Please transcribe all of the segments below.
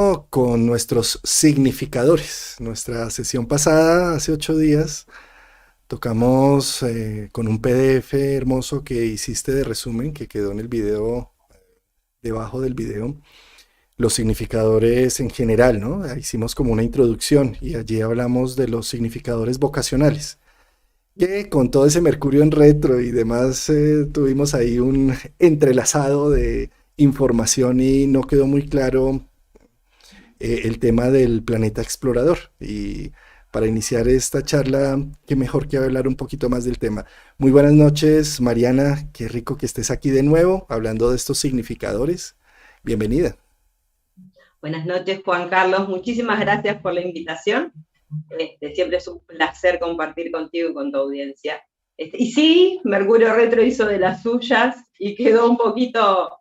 continuando con nuestros significadores. Nuestra sesión pasada, hace 8 días, tocamos con un PDF hermoso que hiciste de resumen, que quedó en el video, debajo del video, los significadores en general, ¿no? Hicimos como una introducción y allí hablamos de los significadores vocacionales. Que con todo ese Mercurio en retro y demás, tuvimos ahí un entrelazado de información y no quedó muy claro el tema del planeta explorador. Y para iniciar esta charla, qué mejor que hablar un poquito más del tema. Muy buenas noches, Mariana, qué rico que estés aquí de nuevo hablando de estos significadores. Bienvenida. Buenas noches, Juan Carlos. Muchísimas gracias por la invitación. Siempre es un placer compartir contigo y con tu audiencia. Y sí, Mercurio Retro hizo de las suyas y quedó un poquito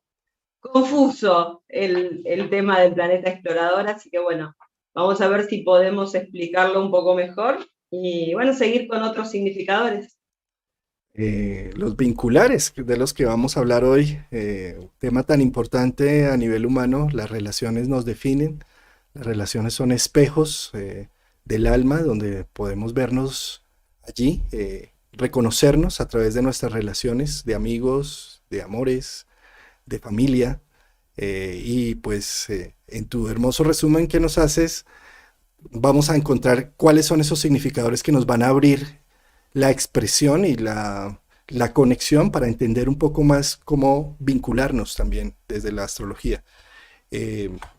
confuso el tema del planeta explorador, así que bueno, vamos a ver si podemos explicarlo un poco mejor y bueno, seguir con otros significadores. Los vinculares de los que vamos a hablar hoy, tema tan importante a nivel humano, las relaciones nos definen, las relaciones son espejos del alma donde podemos vernos allí, reconocernos a través de nuestras relaciones de amigos, de amores, de familia, y pues en tu hermoso resumen que nos haces, vamos a encontrar cuáles son esos significadores que nos van a abrir la expresión y la conexión para entender un poco más cómo vincularnos también desde la astrología.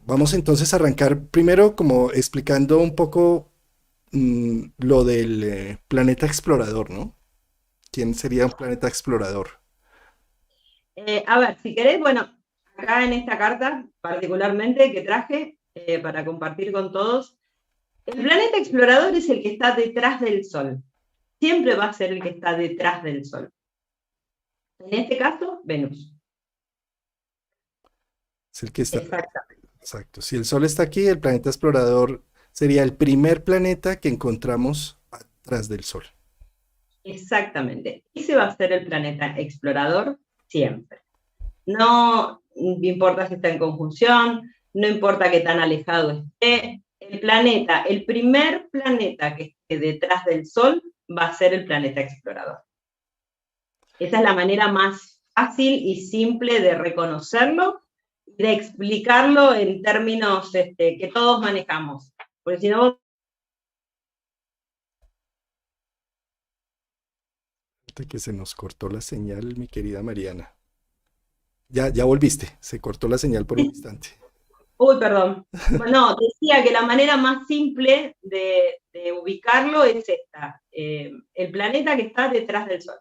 Vamos entonces a arrancar primero como explicando un poco lo del planeta explorador, ¿no? ¿Quién sería un planeta explorador? A ver, si querés, bueno, acá en esta carta particularmente que traje para compartir con todos, el planeta explorador es el que está detrás del Sol. Siempre va a ser el que está detrás del Sol. En este caso, Venus. Es el que está. Exacto. Exacto. Si el Sol está aquí, el planeta explorador sería el primer planeta que encontramos atrás del Sol. Exactamente. Ese va a ser el planeta explorador siempre. No importa si está en conjunción, no importa qué tan alejado esté, el planeta, el primer planeta que esté detrás del Sol va a ser el planeta explorador. Esa es la manera más fácil y simple de reconocerlo y de explicarlo en términos que todos manejamos. Porque si no... Que se nos cortó la señal, mi querida Mariana. Ya volviste, se cortó la señal por un instante. Uy, perdón. Bueno, decía que la manera más simple de ubicarlo es esta, el planeta que está detrás del Sol.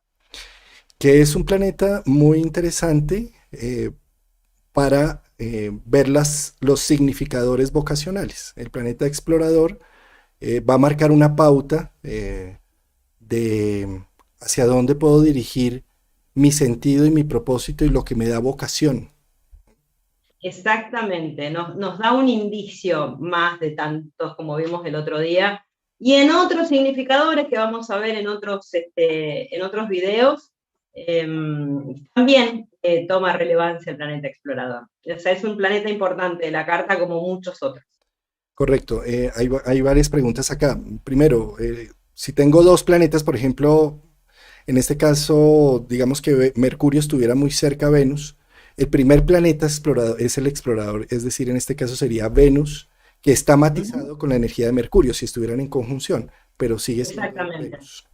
Que es un planeta muy interesante para ver los significadores vocacionales. El planeta explorador va a marcar una pauta de hacia dónde puedo dirigir mi sentido y mi propósito y lo que me da vocación. Exactamente, nos da un indicio más de tantos como vimos el otro día. Y en otros significadores que vamos a ver en otros videos, también toma relevancia el planeta explorador. O sea, es un planeta importante de la carta como muchos otros. Correcto, hay varias preguntas acá. Primero, si tengo dos planetas, por ejemplo, en este caso, digamos que Mercurio estuviera muy cerca a Venus, el primer planeta explorador es el explorador, es decir, en este caso sería Venus, que está matizado con la energía de Mercurio, si estuvieran en conjunción, pero sigue siendo Venus.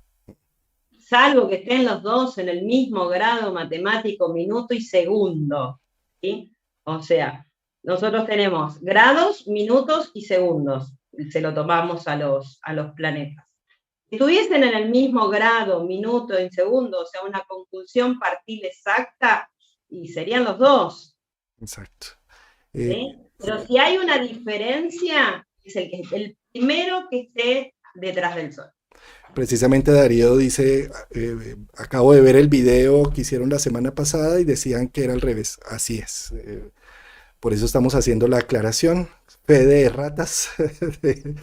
Salvo que estén los dos en el mismo grado matemático, minuto y segundo, ¿sí? O sea, nosotros tenemos grados, minutos y segundos, se lo tomamos a los planetas. Si estuviesen en el mismo grado, minuto y segundo, o sea, una conjunción partil exacta, y serían los dos. Exacto. ¿Sí? Pero si hay una diferencia, es el primero que esté detrás del Sol. Precisamente Darío dice, acabo de ver el video que hicieron la semana pasada y decían que era al revés. Así es. Por eso estamos haciendo la aclaración. Fe de ratas.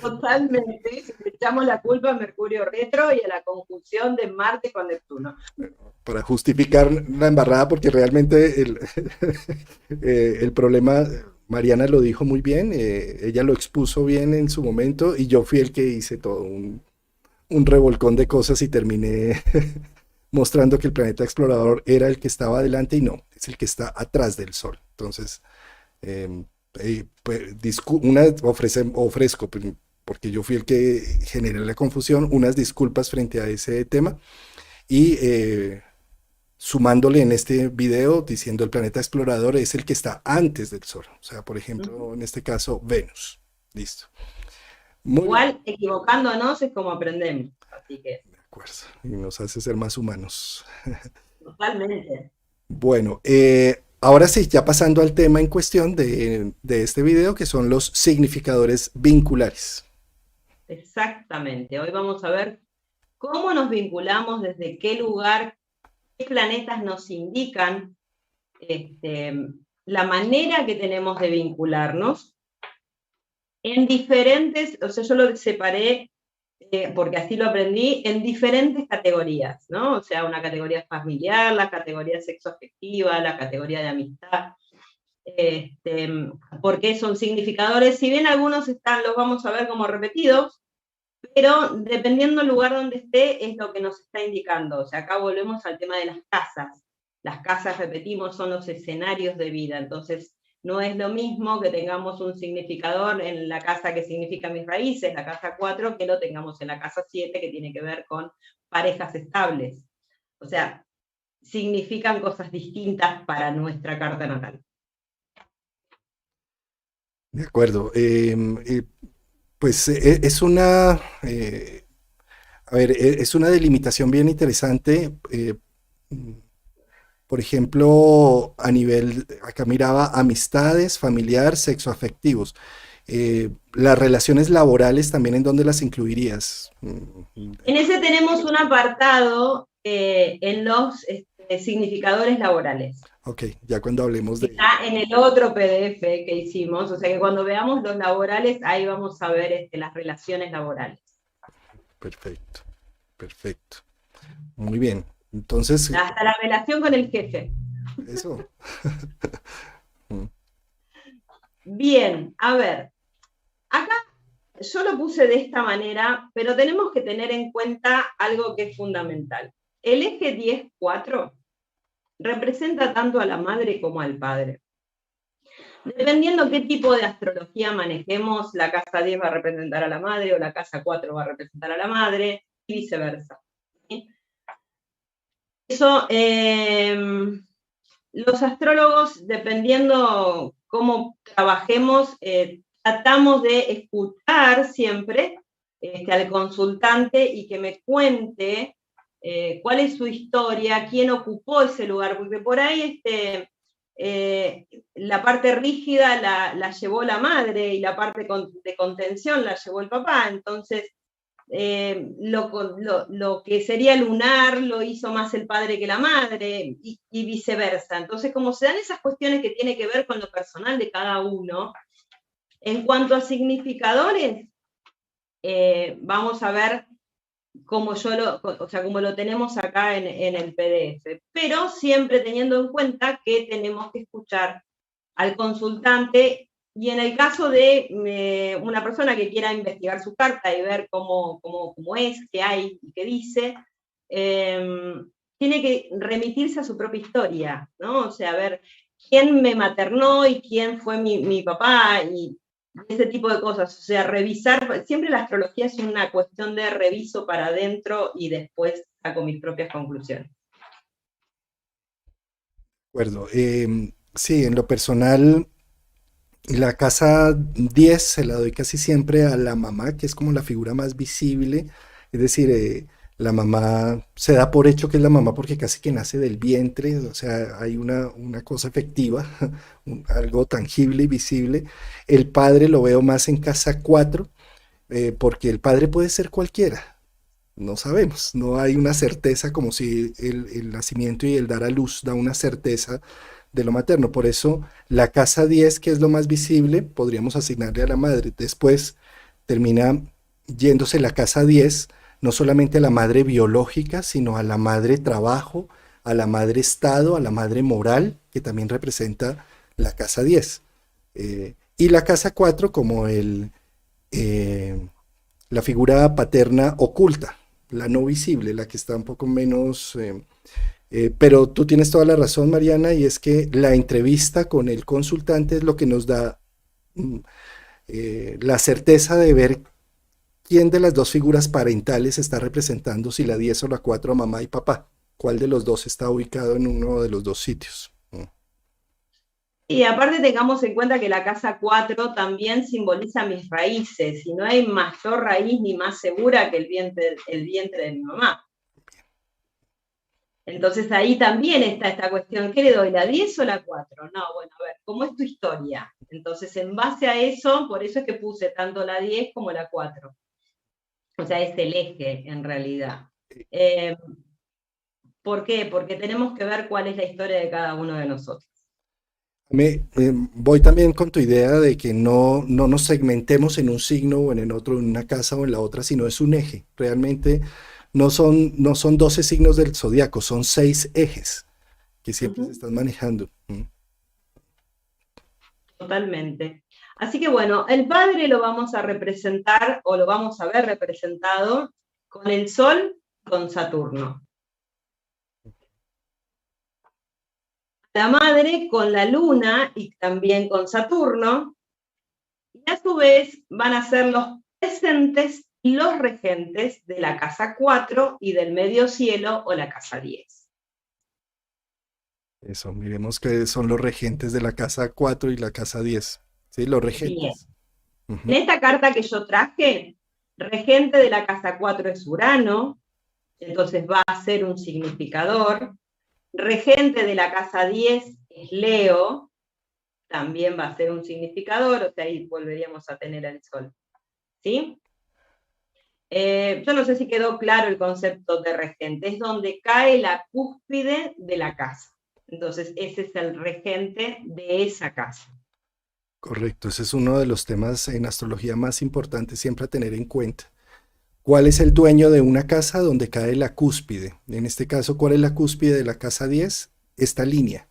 Totalmente. Le echamos la culpa a Mercurio retro y a la conjunción de Marte con Neptuno. Para justificar la embarrada, porque realmente el problema Mariana lo dijo muy bien, ella lo expuso bien en su momento y yo fui el que hice todo un revolcón de cosas y terminé mostrando que el planeta explorador era el que estaba adelante y no, es el que está atrás del Sol. Entonces, eh, pues, ofrezco, pues, porque yo fui el que generé la confusión, unas disculpas frente a ese tema y sumándole en este video diciendo el planeta explorador es el que está antes del Sol. O sea, por ejemplo, en este caso, Venus. Listo. Muy bien. Igual, equivocándonos es como aprendemos, así que De acuerdo. Y nos hace ser más humanos. totalmente. Bueno, ahora sí, ya pasando al tema en cuestión de este video, que son los significadores vinculares. Exactamente. Hoy vamos a ver cómo nos vinculamos, desde qué lugar, qué planetas nos indican la manera que tenemos de vincularnos en diferentes, o sea, yo lo separé, porque así lo aprendí, en diferentes categorías, ¿no? O sea, una categoría familiar, la categoría sexoafectiva, la categoría de amistad, porque son significadores, si bien algunos los vamos a ver como repetidos, pero dependiendo del lugar donde esté, es lo que nos está indicando. O sea, acá volvemos al tema de las casas. Las casas, repetimos, son los escenarios de vida. Entonces, no es lo mismo que tengamos un significador en la casa que significa mis raíces, la casa 4, que lo tengamos en la casa 7, que tiene que ver con parejas estables. O sea, significan cosas distintas para nuestra carta natal. De acuerdo. Pues es una, a ver, es una delimitación bien interesante. Por ejemplo, a nivel, acá miraba amistades, familiar, sexoafectivos. Las relaciones laborales también en dónde las incluirías. En ese tenemos un apartado en los significadores laborales. Ok, ya cuando hablemos de... Está en el otro PDF que hicimos, o sea que cuando veamos los laborales, ahí vamos a ver las relaciones laborales. Perfecto, perfecto. Muy bien. Entonces, Hasta la relación con el jefe. eso. Bien, a ver, acá yo lo puse de esta manera, pero tenemos que tener en cuenta algo que es fundamental. El eje 10-4 representa tanto a la madre como al padre. Dependiendo qué tipo de astrología manejemos, la casa 10 va a representar a la madre o la casa 4 va a representar a la madre y viceversa. Eso, los astrólogos, dependiendo cómo trabajemos, tratamos de escuchar siempre al consultante y que me cuente cuál es su historia, quién ocupó ese lugar, porque por ahí la parte rígida la llevó la madre y la parte de contención la llevó el papá, entonces lo que sería lunar lo hizo más el padre que la madre y viceversa. Entonces, como se dan esas cuestiones que tienen que ver con lo personal de cada uno, en cuanto a significadores, vamos a ver como como lo tenemos acá en el PDF, pero siempre teniendo en cuenta que tenemos que escuchar al consultante y en el caso de una persona que quiera investigar su carta y ver cómo es, qué hay y qué dice, tiene que remitirse a su propia historia, ¿no? O sea, ver quién me maternó y quién fue mi papá y ese tipo de cosas, o sea, revisar, siempre la astrología es una cuestión de reviso para adentro y después saco mis propias conclusiones. De acuerdo. Sí, en lo personal, la casa 10 se la doy casi siempre a la mamá, que es como la figura más visible. Es decir, la mamá se da por hecho que es la mamá porque casi que nace del vientre, o sea, hay una cosa efectiva, algo tangible y visible. El padre lo veo más en casa 4 porque el padre puede ser cualquiera. No sabemos, no hay una certeza como si el nacimiento y el dar a luz da una certeza de lo materno. Por eso la casa 10 que es lo más visible, podríamos asignarle a la madre. Después termina yéndose la casa 10 no solamente a la madre biológica, sino a la madre trabajo, a la madre estado, a la madre moral, que también representa la casa 10. Y la casa 4 como la figura paterna oculta, la no visible, la que está un poco menos... pero tú tienes toda la razón, Mariana, y es que la entrevista con el consultante es lo que nos da mm, la certeza de ver quién de las dos figuras parentales está representando, si la 10 o la 4 mamá y papá, cuál de los dos está ubicado en uno de los dos sitios. Y aparte tengamos en cuenta que la casa 4 también simboliza mis raíces, y no hay mayor raíz ni más segura que el vientre de mi mamá. Entonces ahí también está esta cuestión, ¿qué le doy, la 10 o la 4? No, bueno, a ver, ¿cómo es tu historia? Entonces, en base a eso, por eso es que puse tanto la 10 como la 4. O sea, es el eje, en realidad. ¿Por qué? Porque tenemos que ver cuál es la historia de cada uno de nosotros. Voy también con tu idea de que no nos segmentemos en un signo o en el otro, en una casa o en la otra, sino es un eje. Realmente no son 12 signos del zodiaco, son 6 ejes que siempre se están manejando. Totalmente. Así que bueno, el padre lo vamos a representar o lo vamos a ver representado con el Sol, con Saturno. La madre con la Luna y también con Saturno. Y a su vez van a ser los presentes y los regentes de la casa 4 y del medio cielo o la casa 10. Eso, miremos que son los regentes de la casa 4 y la casa 10. Sí, los Bien. regentes. En Ujú. esta carta que yo traje, regente de la casa 4 es Urano, entonces va a ser un significador. Regente de la casa 10 es Leo, también va a ser un significador, o sea, ahí volveríamos a tener al Sol. ¿Sí? Yo no sé si quedó claro el concepto de regente, es donde cae la cúspide de la casa. Entonces, ese es el regente de esa casa. Correcto, ese es uno de los temas en astrología más importantes siempre a tener en cuenta. ¿Cuál es el dueño de una casa donde cae la cúspide? En este caso, ¿cuál es la cúspide de la casa 10? Esta línea.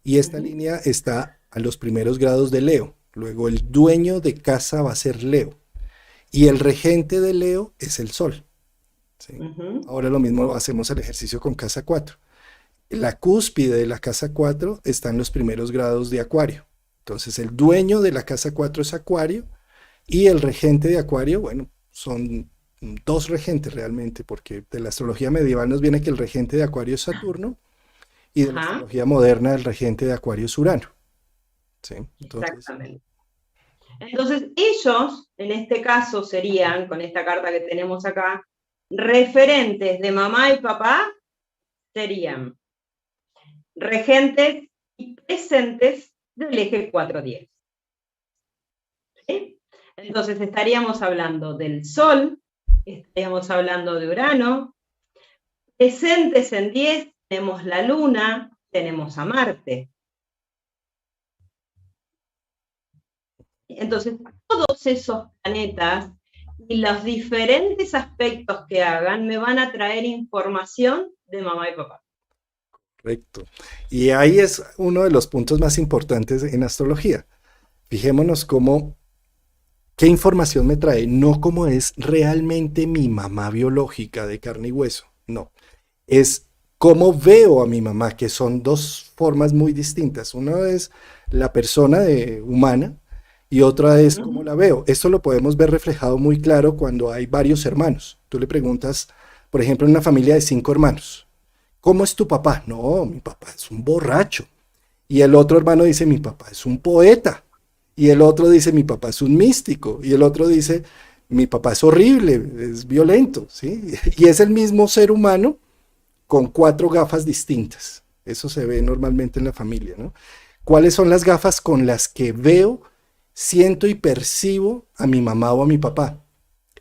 Y esta línea está a los primeros grados de Leo. Luego el dueño de casa va a ser Leo. Y el regente de Leo es el Sol. ¿Sí? Ahora lo mismo hacemos el ejercicio con casa 4. La cúspide de la casa 4 está en los primeros grados de Acuario. Entonces el dueño de la casa 4 es Acuario y el regente de Acuario, bueno, son dos regentes realmente, porque de la astrología medieval nos viene que el regente de Acuario es Saturno y de la Ajá, astrología moderna el regente de Acuario es Urano. ¿Sí? Entonces, exactamente. Entonces, ellos, en este caso, serían, con esta carta que tenemos acá, referentes de mamá y papá, serían regentes y presentes del eje 410. ¿Sí? Entonces, estaríamos hablando del Sol, estaríamos hablando de Urano, presentes en 10 tenemos la Luna, tenemos a Marte. Entonces, todos esos planetas y los diferentes aspectos que hagan me van a traer información de mamá y papá. correcto. Y ahí es uno de los puntos más importantes en astrología. Fijémonos cómo, qué información me trae, no cómo es realmente mi mamá biológica de carne y hueso, no. Es cómo veo a mi mamá, que son dos formas muy distintas. Una es la persona humana y otra es cómo la veo. Esto lo podemos ver reflejado muy claro cuando hay varios hermanos. Tú le preguntas, por ejemplo, en una familia de 5 hermanos, ¿cómo es tu papá? No, mi papá es un borracho. Y el otro hermano dice, mi papá es un poeta. Y el otro dice, mi papá es un místico. Y el otro dice, mi papá es horrible, es violento. ¿Sí? Y es el mismo ser humano con 4 gafas distintas. Eso se ve normalmente en la familia, ¿no? ¿Cuáles son las gafas con las que veo, siento y percibo a mi mamá o a mi papá?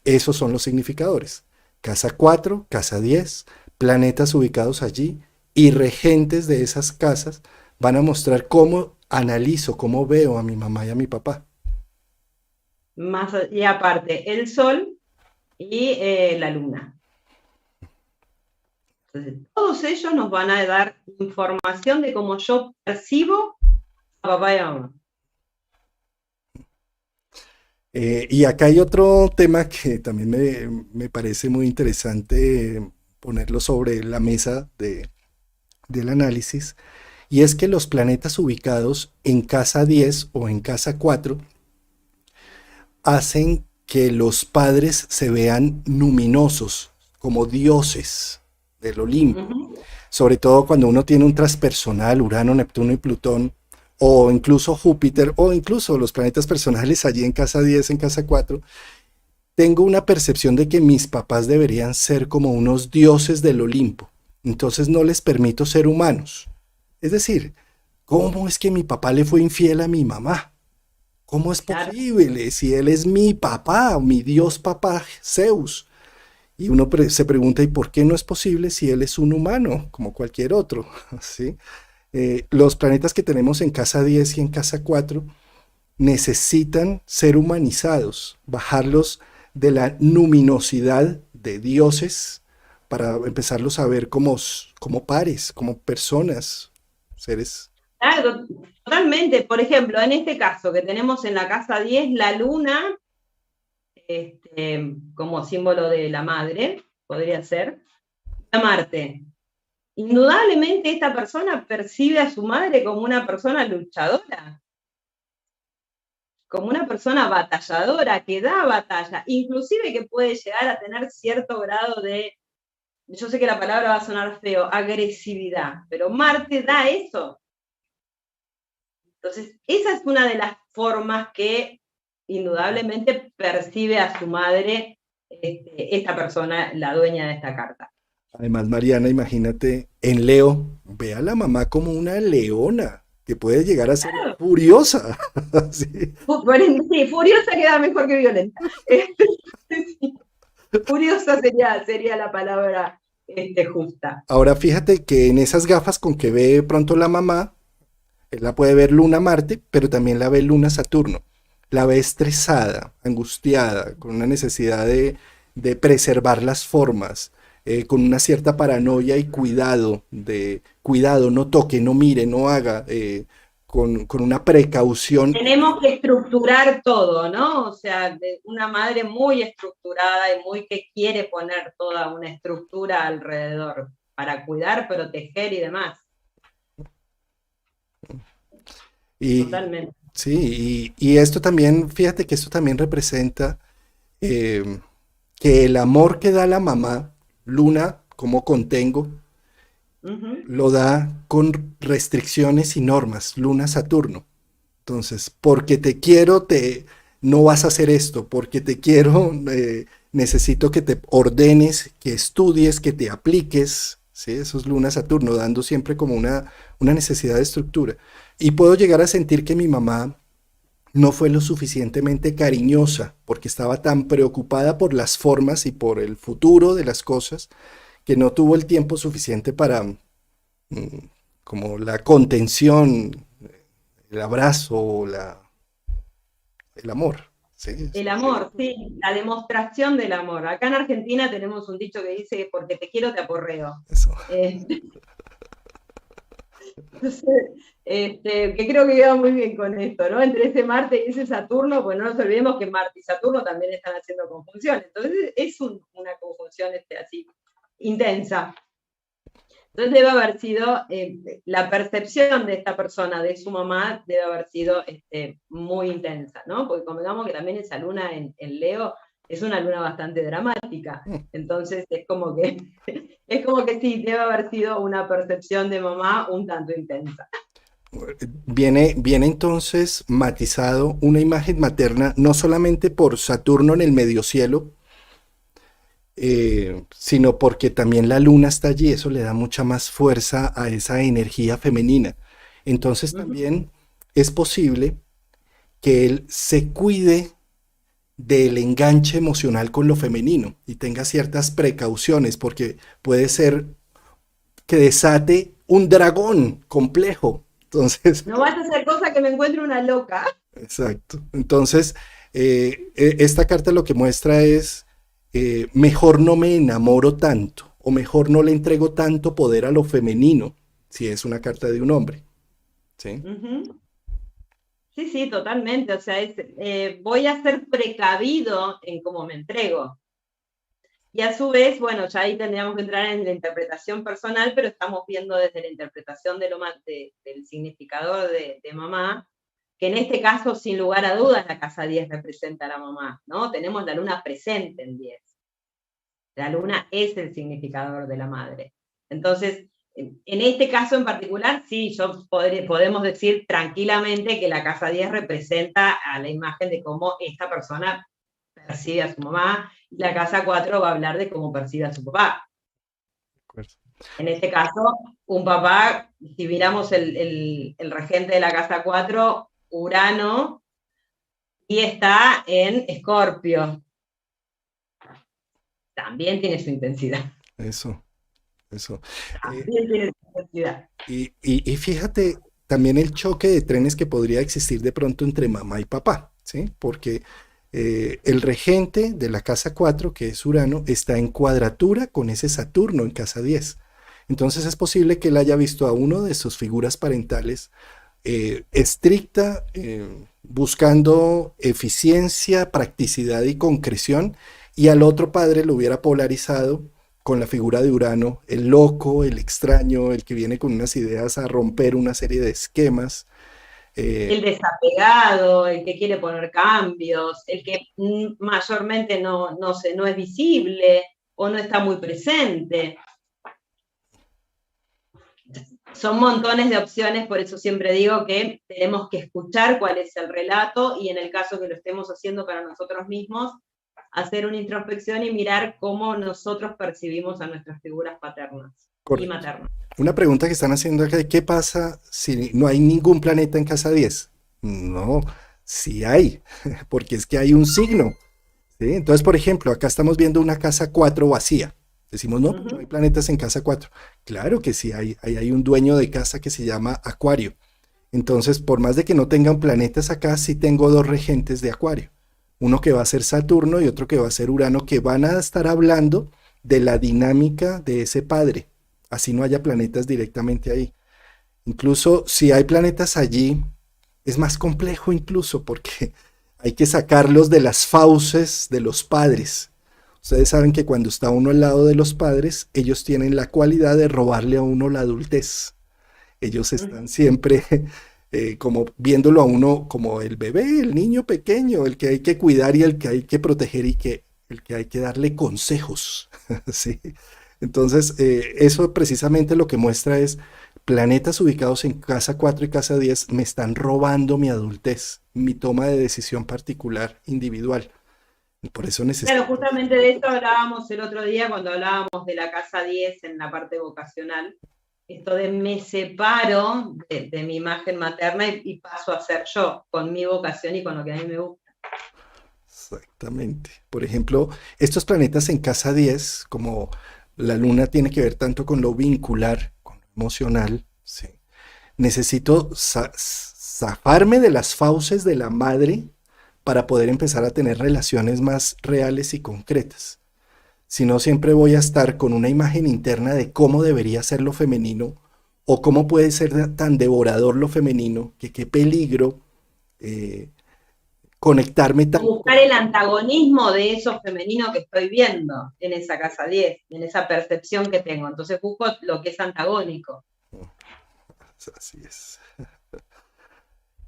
Esos son los significadores. Casa 4, casa 10, planetas ubicados allí y regentes de esas casas van a mostrar cómo analizo, cómo veo a mi mamá y a mi papá. Más, y aparte, el Sol y la Luna. Entonces, todos ellos nos van a dar información de cómo yo percibo a papá y a mamá. Y acá hay otro tema que también me parece muy interesante ponerlo sobre la mesa del análisis, y es que los planetas ubicados en casa 10 o en casa 4 hacen que los padres se vean luminosos, como dioses del Olimpo. Ujú. Sobre todo cuando uno tiene un transpersonal, Urano, Neptuno y Plutón, o incluso Júpiter, o incluso los planetas personales allí en casa 10, en casa 4, tengo una percepción de que mis papás deberían ser como unos dioses del Olimpo. Entonces no les permito ser humanos. Es decir, ¿cómo es que mi papá le fue infiel a mi mamá? ¿Cómo es Claro, posible si él es mi papá, mi dios papá Zeus? Y uno se pregunta, ¿y por qué no es posible si él es un humano como cualquier otro? ¿Sí? Los planetas que tenemos en casa 10 y en casa 4 necesitan ser humanizados, bajarlos de la luminosidad de dioses para empezarlos a ver como pares, como personas, seres. claro, totalmente. Por ejemplo, en este caso que tenemos en la casa 10 la luna, como símbolo de la madre, podría ser, a Marte. Indudablemente esta persona percibe a su madre como una persona luchadora, como una persona batalladora, que da batalla, inclusive que puede llegar a tener cierto grado de, yo sé que la palabra va a sonar feo, agresividad, pero Marte da eso. Entonces, esa es una de las formas que indudablemente percibe a su madre esta persona, la dueña de esta carta. Además, Mariana, imagínate, en Leo, ve a la mamá como una leona, que puede llegar a ser Claro. furiosa. Sí. Sí, furiosa queda mejor que violenta. Sí, furiosa sería la palabra justa. Ahora fíjate que en esas gafas con que ve pronto la mamá, él la puede ver Luna Marte, pero también la ve Luna Saturno. La ve estresada, angustiada, con una necesidad de preservar las formas, con una cierta paranoia y cuidado, de cuidado, no toque, no mire, no haga, con una precaución. Tenemos que estructurar todo, ¿no? O sea, una madre muy estructurada y muy que quiere poner toda una estructura alrededor para cuidar, proteger y demás. Y Totalmente. sí, y esto también, fíjate que esto también representa eh, que el amor que da la mamá, Luna, como contengo, Ujú. lo da con restricciones y normas, Luna Saturno. Entonces, porque te quiero, no vas a hacer esto, porque te quiero, necesito que te ordenes, que estudies, que te apliques, ¿sí? Eso es Luna Saturno, dando siempre como una necesidad de estructura. Y puedo llegar a sentir que mi mamá no fue lo suficientemente cariñosa, porque estaba tan preocupada por las formas y por el futuro de las cosas, que no tuvo el tiempo suficiente para como la contención, el abrazo, el amor. ¿Sí? El amor, sí, la demostración del amor. Acá en Argentina tenemos un dicho que dice, porque te quiero, te aporreo. Eso. Eh, que creo que queda muy bien con esto, ¿no? Entre ese Marte y ese Saturno, pues no nos olvidemos que Marte y Saturno también están haciendo conjunciones. Entonces es una conjunción así intensa. Entonces debe haber sido, la percepción de esta persona, de su mamá, debe haber sido muy intensa, ¿no? Porque convengamos que también esa luna en Leo es una luna bastante dramática. Entonces es como que sí, debe haber sido una percepción de mamá un tanto intensa. Viene entonces matizado una imagen materna, no solamente por Saturno en el medio cielo, sino porque también la luna está allí, eso le da mucha más fuerza a esa energía femenina. Entonces Uh -huh. también es posible que él se cuide del enganche emocional con lo femenino y tenga ciertas precauciones, porque puede ser que desate un dragón complejo. Entonces, No vas a hacer cosa que me encuentre una loca. exacto. Entonces, esta carta lo que muestra es, mejor no me enamoro tanto, o mejor no le entrego tanto poder a lo femenino, si es una carta de un hombre. ¿Sí? Uh -huh. Sí, sí, totalmente. O sea, voy a ser precavido en cómo me entrego. Y a su vez, bueno, ya ahí tendríamos que entrar en la interpretación personal, pero estamos viendo desde la interpretación del significador de mamá, que en este caso, sin lugar a dudas, la casa 10 representa a la mamá, ¿no? Tenemos la luna presente en 10. La luna es el significador de la madre. Entonces, en este caso en particular, sí, podemos decir tranquilamente que la casa 10 representa a la imagen de cómo esta persona percibe a su mamá, y la casa 4 va a hablar de cómo percibe a su papá. En este caso, un papá, si miramos el regente de la casa 4, Urano, y está en Escorpio. También tiene su intensidad. Eso, eso. También tiene su intensidad. Y fíjate también el choque de trenes que podría existir de pronto entre mamá y papá, ¿sí? Porque el regente de la casa 4, que es Urano, está en cuadratura con ese Saturno en casa 10. Entonces es posible que él haya visto a uno de sus figuras parentales estricta, buscando eficiencia, practicidad y concreción, y al otro padre lo hubiera polarizado con la figura de Urano, el loco, el extraño, el que viene con unas ideas a romper una serie de esquemas. El desapegado, el que quiere poner cambios, el que mayormente no es visible o no está muy presente. Son montones de opciones, por eso siempre digo que tenemos que escuchar cuál es el relato y en el caso que lo estemos haciendo para nosotros mismos, hacer una introspección y mirar cómo nosotros percibimos a nuestras figuras paternas y Correcto. maternas. Una pregunta que están haciendo acá, ¿qué pasa si no hay ningún planeta en casa 10? No, sí hay, porque es que hay un signo. ¿Sí? Entonces, por ejemplo, acá estamos viendo una casa 4 vacía. Decimos, no, pues no hay planetas en casa 4. Claro que sí, hay un dueño de casa que se llama Acuario. Entonces, por más de que no tengan planetas acá, sí tengo dos regentes de Acuario. Uno que va a ser Saturno y otro que va a ser Urano, que van a estar hablando de la dinámica de ese padre. Así no haya planetas directamente ahí. Incluso si hay planetas allí, es más complejo incluso porque hay que sacarlos de las fauces de los padres. Ustedes saben que cuando está uno al lado de los padres, ellos tienen la cualidad de robarle a uno la adultez. Ellos están siempre como viéndolo a uno como el bebé, el niño pequeño, el que hay que cuidar y el que hay que proteger y el que hay que darle consejos. ¿Sí? Entonces, eso precisamente lo que muestra es planetas ubicados en casa 4 y casa 10 me están robando mi adultez, mi toma de decisión particular, individual. Y por eso Claro, necesito. justamente de esto hablábamos el otro día cuando hablábamos de la casa 10 en la parte vocacional. Esto de me separo de mi imagen materna y paso a ser yo, con mi vocación y con lo que a mí me gusta. Exactamente. Por ejemplo, estos planetas en casa 10, como la luna tiene que ver tanto con lo vincular, con lo emocional, sí. Necesito zafarme de las fauces de la madre para poder empezar a tener relaciones más reales y concretas. Si no, siempre voy a estar con una imagen interna de cómo debería ser lo femenino o cómo puede ser tan devorador lo femenino, que qué peligro eh, conectarme O tanto buscar con... el antagonismo de eso femenino que estoy viendo en esa casa 10, en esa percepción que tengo. Entonces busco lo que es antagónico. Así es.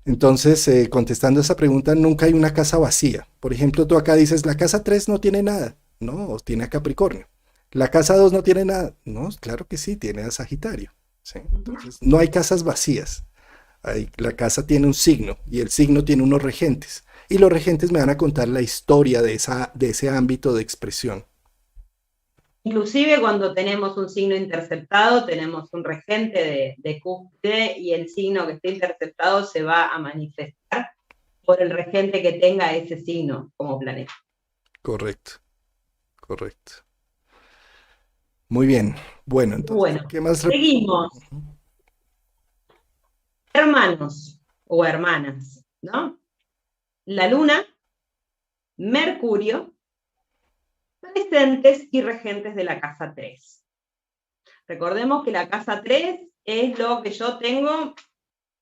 Entonces, contestando esa pregunta, nunca hay una casa vacía. Por ejemplo, tú acá dices, la casa 3 no tiene nada. No, tiene a Capricornio. La casa 2 no tiene nada. No, claro que sí, tiene a Sagitario. ¿Sí? Entonces, no hay casas vacías. La casa tiene un signo y el signo tiene unos regentes. Y los regentes me van a contar la historia de ese ámbito de expresión. Inclusive cuando tenemos un signo interceptado, tenemos un regente de cúspide y el signo que está interceptado se va a manifestar por el regente que tenga ese signo como planeta. Correcto, correcto. Muy bien. Bueno, entonces, Bueno, ¿qué más? seguimos. Hermanos o hermanas, ¿no? La luna, Mercurio, presentes y regentes de la casa 3. Recordemos que la casa 3 es lo que yo tengo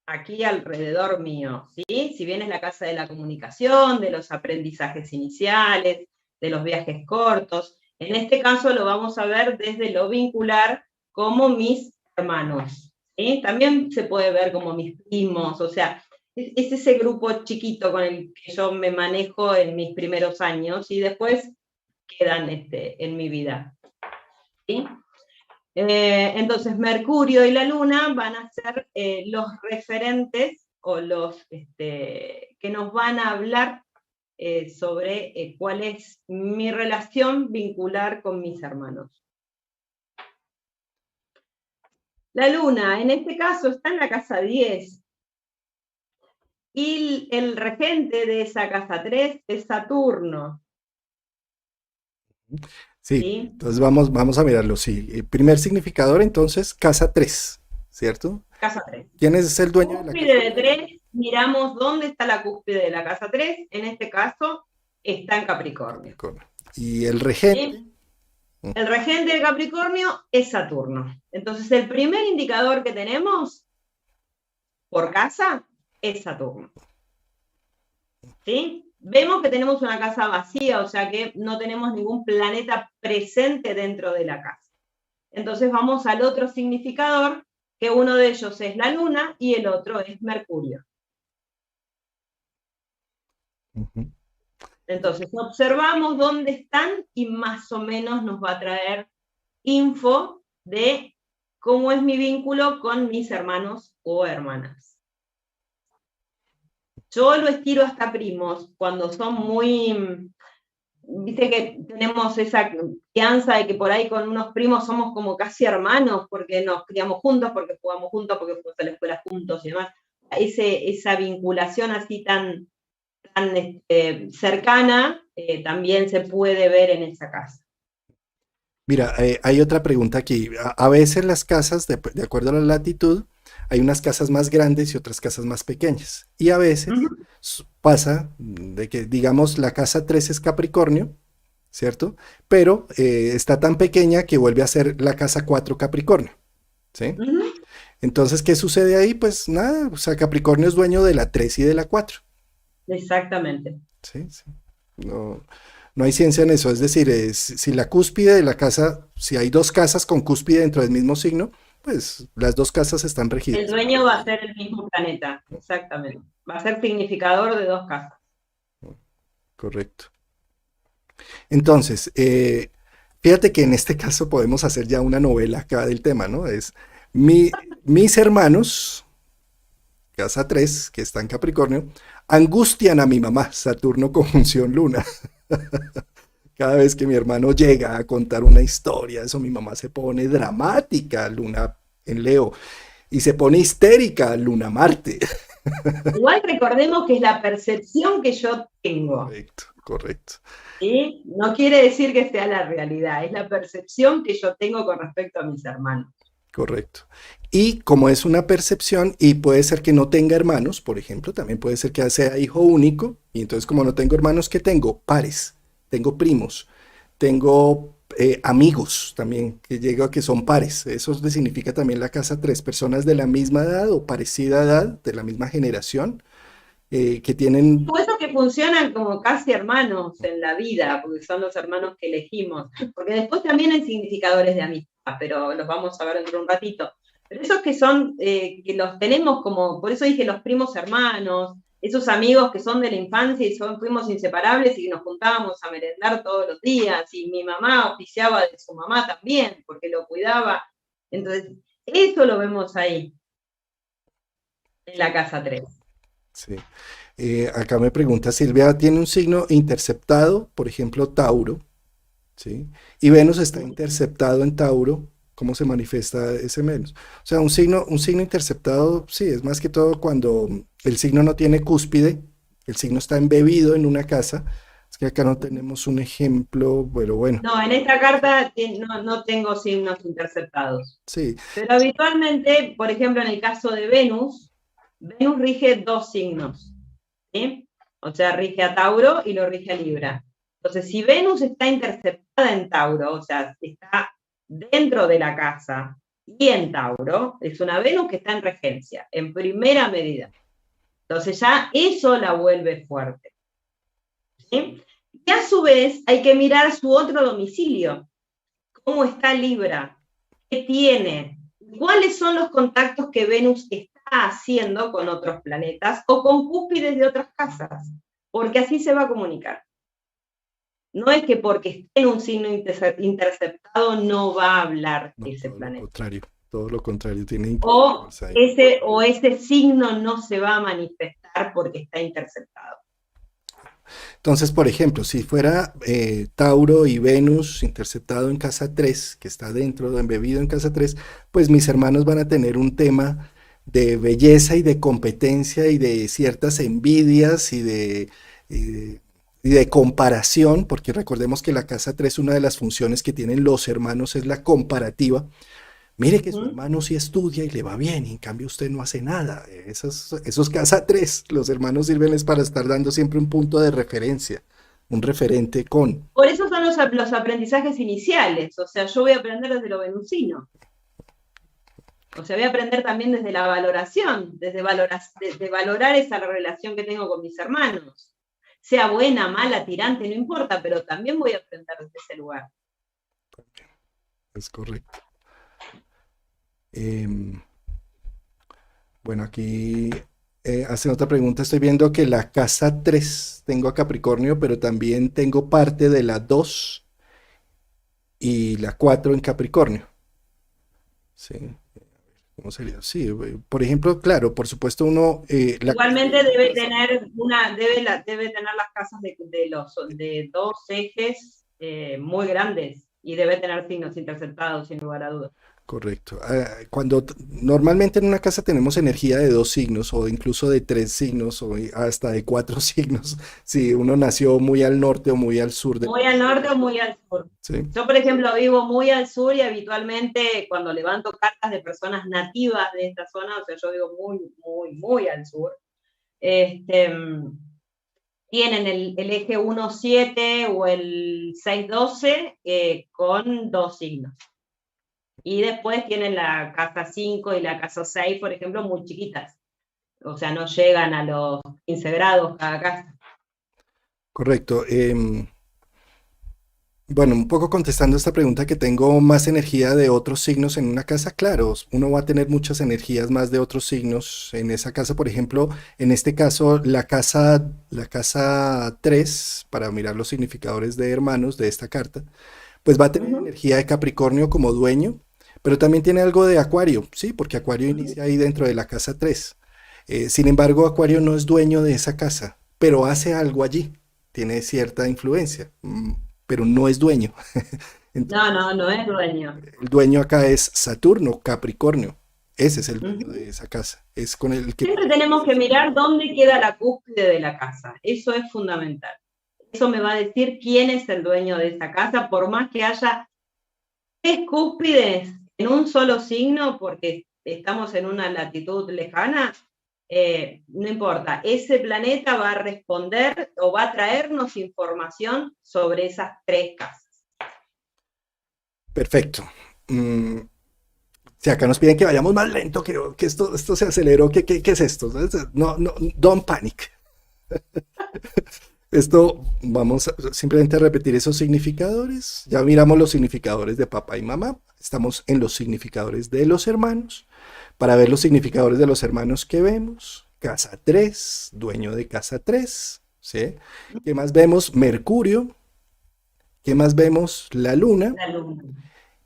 aquí alrededor mío, ¿sí? Si bien es la casa de la comunicación, de los aprendizajes iniciales, de los viajes cortos, en este caso lo vamos a ver desde lo vincular como mis hermanos, ¿sí? También se puede ver como mis primos, o sea, es ese grupo chiquito con el que yo me manejo en mis primeros años y después quedan en mi vida, ¿sí? Entonces, Mercurio y la Luna van a ser los referentes o los que nos van a hablar sobre cuál es mi relación vincular con mis hermanos. La Luna, en este caso, está en la casa 10. Y el regente de esa casa 3 es Saturno. Sí, ¿Sí? entonces vamos a mirarlo. Sí, el primer significador, entonces, casa 3, ¿cierto? Casa 3. ¿Quién es el dueño de la Cúspide casa de 3? 3, miramos dónde está la cúspide de la casa 3. En este caso, está en Capricornio. Capricornio. Y el ¿Sí? regente. El regente de Capricornio es Saturno. Entonces, el primer indicador que tenemos por casa es Saturno. ¿Sí? Vemos que tenemos una casa vacía, o sea que no tenemos ningún planeta presente dentro de la casa. Entonces vamos al otro significador, que uno de ellos es la Luna y el otro es Mercurio. Ujú. Entonces observamos dónde están y más o menos nos va a traer info de cómo es mi vínculo con mis hermanos o hermanas. Yo lo estiro hasta primos cuando son muy, viste que tenemos esa crianza de que por ahí con unos primos somos como casi hermanos porque nos criamos juntos, porque jugamos juntos, porque fuimos a la escuela juntos y demás. Esa vinculación así tan cercana también se puede ver en esa casa. Mira, hay otra pregunta aquí. A veces las casas, de acuerdo a la latitud, hay unas casas más grandes y otras casas más pequeñas. Y a veces Uh-huh. pasa de que, digamos, la casa 3 es Capricornio, ¿cierto? Pero está tan pequeña que vuelve a ser la casa 4 Capricornio, ¿sí? Uh-huh. Entonces, ¿qué sucede ahí? Pues nada, o sea, Capricornio es dueño de la 3 y de la 4. Exactamente. Sí, sí. No, no hay ciencia en eso. Es decir, si la cúspide de la casa, si hay dos casas con cúspide dentro del mismo signo, pues las dos casas están El regidas por la dueño va a misma. ser el mismo planeta, exactamente. Va a ser significador de dos casas. Correcto. Entonces, fíjate que en este caso podemos hacer ya una novela acá del tema, ¿no? Es mis hermanos, casa 3 que está en Capricornio, angustian a mi mamá, Saturno conjunción Luna. Cada vez que mi hermano llega a contar una historia, eso mi mamá se pone dramática, Luna en Leo, y se pone histérica, Luna Marte. Igual recordemos que es la percepción que yo tengo. Correcto, correcto, ¿Sí? No quiere decir que sea la realidad, es la percepción que yo tengo con respecto a mis hermanos. correcto. Y como es una percepción y puede ser que no tenga hermanos, por ejemplo, también puede ser que sea hijo único, y entonces como no tengo hermanos, ¿qué tengo? Pares, tengo primos, tengo amigos también, que llega que son pares. Eso significa también la casa 3 personas de la misma edad o parecida edad, de la misma generación, que tienen... Por eso que funcionan como casi hermanos en la vida, porque son los hermanos que elegimos. Porque después también hay significadores de amistad, pero los vamos a ver dentro de un ratito. Pero esos que son, que los tenemos como, por eso dije los primos hermanos, esos amigos que son de la infancia y son primos inseparables y que nos juntábamos a merendar todos los días, y mi mamá oficiaba de su mamá también, porque lo cuidaba. Entonces, eso lo vemos ahí, en la casa 3. Sí. Acá me pregunta Silvia, ¿tiene un signo interceptado, por ejemplo, Tauro? ¿Sí? Y Venus está interceptado en Tauro, ¿cómo se manifiesta ese Venus? O sea, un signo interceptado, sí, es más que todo cuando el signo no tiene cúspide, el signo está embebido en una casa. Es que acá no tenemos un ejemplo, pero bueno, No, en esta carta no tengo signos interceptados. sí, Pero habitualmente, por ejemplo, en el caso de Venus, Venus rige dos signos, ¿sí? O sea, rige a Tauro y lo rige a Libra. Entonces, si Venus está interceptada en Tauro, o sea, está dentro de la casa, y en Tauro, es una Venus que está en regencia, en primera medida. Entonces ya eso la vuelve fuerte. ¿Sí? Y a su vez hay que mirar su otro domicilio. ¿Cómo está Libra? ¿Qué tiene? ¿Cuáles son los contactos que Venus está haciendo con otros planetas o con cúspides de otras casas? Porque así se va a comunicar. No es que porque esté en un signo interceptado no va a hablar No, ese planeta. todo lo contrario, tiene O ese signo no se va a manifestar porque está interceptado. Entonces, por ejemplo, si fuera Tauro y Venus interceptado en casa 3, que está dentro, embebido en casa 3, pues mis hermanos van a tener un tema de belleza y de competencia y de ciertas envidias y de comparación, porque recordemos que la casa 3, una de las funciones que tienen los hermanos es la comparativa. Mire que su hermano sí estudia y le va bien, y en cambio usted no hace nada. Esos casa 3, los hermanos sirven es para estar dando siempre un punto de referencia, un referente con. Por eso son los aprendizajes iniciales, o sea, yo voy a aprender desde lo venusino. O sea, voy a aprender también desde la valoración, desde valorar esa relación que tengo con mis hermanos. Sea buena, mala, tirante, no importa, pero también voy a aprender desde ese lugar. Es correcto. Em, bueno, aquí hacen otra pregunta. Estoy viendo que la casa 3 tengo a Capricornio, pero también tengo parte de la 2 y la 4 en Capricornio. Sí. ¿Cómo sería? Sí, por ejemplo, claro, por supuesto uno... Igualmente debe tener debe tener las casas de dos ejes muy grandes y debe tener signos interceptados sin lugar a dudas. Correcto. Cuando normalmente en una casa tenemos energía de 2 signos o incluso de 3 signos o hasta de 4 signos, si uno nació muy al norte o muy al sur Muy al norte o muy al sur. Sí. Yo, por ejemplo, vivo muy al sur y habitualmente cuando levanto cartas de personas nativas de esta zona, o sea, yo vivo muy al sur, tienen el eje 1-7 o el 6-12 con 2 signos. Y después tienen la casa 5 y la casa 6, por ejemplo, muy chiquitas. O sea, no llegan a los 15 grados cada casa. Correcto. Bueno, un poco contestando esta pregunta, que tengo más energía de otros signos en una casa, claro, uno va a tener muchas energías más de otros signos en esa casa. Por ejemplo, en este caso, la casa 3, para mirar los significadores de hermanos de esta carta, pues va a tener energía de Capricornio como dueño, pero también tiene algo de Acuario, ¿sí? Porque Acuario inicia ahí dentro de la casa 3. Sin embargo, Acuario no es dueño de esa casa, pero hace algo allí, tiene cierta influencia, pero no es dueño. Entonces, No es dueño. el dueño acá es Saturno, Capricornio. Ese es el dueño de esa casa. Es con el que... Siempre tenemos que mirar dónde queda la cúspide de la casa. Eso es fundamental. Eso me va a decir quién es el dueño de esa casa, por más que haya 3 cúspides en un solo signo, porque estamos en una latitud lejana, no importa, ese planeta va a responder o va a traernos información sobre esas 3 casas. Perfecto. Si acá nos piden que vayamos más lento, que esto se aceleró, ¿qué es esto? No, no, don't panic. Esto vamos simplemente a repetir esos significadores. Ya miramos los significadores de papá y mamá. Estamos en los significadores de los hermanos. Para ver los significadores de los hermanos que vemos, casa 3, dueño de casa 3, ¿sí? ¿Qué más vemos? Mercurio. ¿Qué más vemos? La luna. La luna.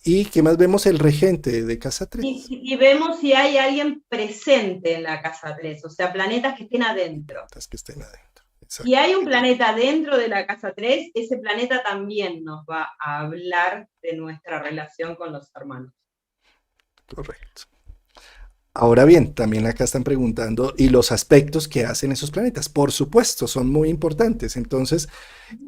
¿Y qué más vemos? El regente de casa 3. Y vemos si hay alguien presente en la casa 3, o sea, planetas que estén adentro. Planetas que estén adentro. Exacto. Si hay un planeta dentro de la casa 3, ese planeta también nos va a hablar de nuestra relación con los hermanos. Correcto. Ahora bien, también acá están preguntando, ¿y los aspectos que hacen esos planetas? Por supuesto, son muy importantes. Entonces,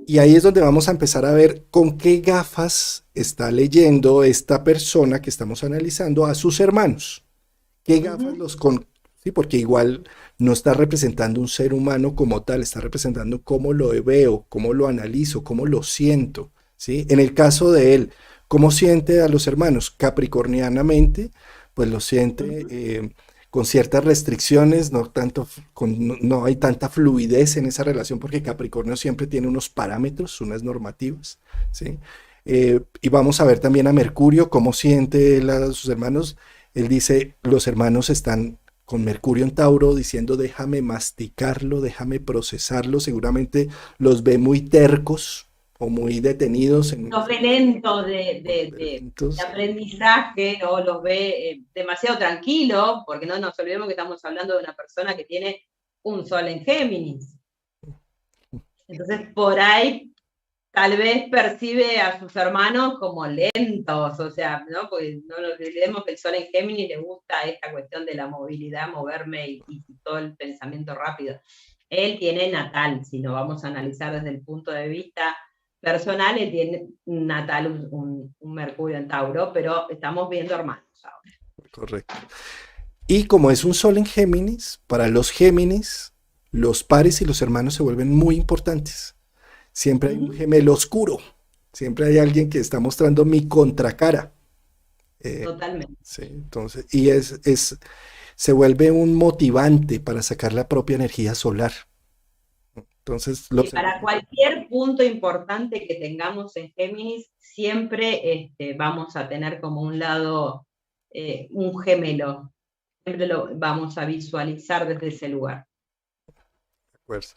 y ahí es donde vamos a empezar a ver con qué gafas está leyendo esta persona que estamos analizando a sus hermanos. ¿Qué gafas sí, porque igual no está representando un ser humano como tal, está representando cómo lo veo, cómo lo analizo, cómo lo siento, ¿sí? En el caso de él, ¿Cómo siente a los hermanos? Capricornianamente, pues los siente con ciertas restricciones, no tanto, no hay tanta fluidez en esa relación porque Capricornio siempre tiene unos parámetros, unas normativas, ¿sí? Y vamos a ver también a Mercurio, cómo siente él a sus hermanos. Él dice, los hermanos están con Mercurio en Tauro diciendo, déjame masticarlo, déjame procesarlo. Seguramente los ve muy tercos o muy detenidos Los ve en lentos de eventos. aprendizaje, o los ve demasiado tranquilos, porque no nos olvidemos que estamos hablando de una persona que tiene un sol en Géminis. Entonces, por ahí, tal vez percibe a sus hermanos como lentos, o sea, ¿no? Porque no nos olvidemos que el sol en Géminis le gusta esta cuestión de la movilidad, moverme y todo el pensamiento rápido. Él tiene natal, si lo vamos a analizar desde el punto de vista personal, él tiene natal un Mercurio en Tauro, pero estamos viendo hermanos ahora. Correcto. Y como es un sol en Géminis, para los Géminis, los pares y los hermanos se vuelven muy importantes. Siempre hay un gemelo oscuro, siempre hay alguien que está mostrando mi contracara. Eh, Totalmente. sí, entonces, y se vuelve un motivante para sacar la propia energía solar. Entonces, Y los para hermanos, cualquier punto importante que tengamos en Géminis, siempre vamos a tener como un lado, un gemelo. Siempre lo vamos a visualizar desde ese lugar. de acuerdo.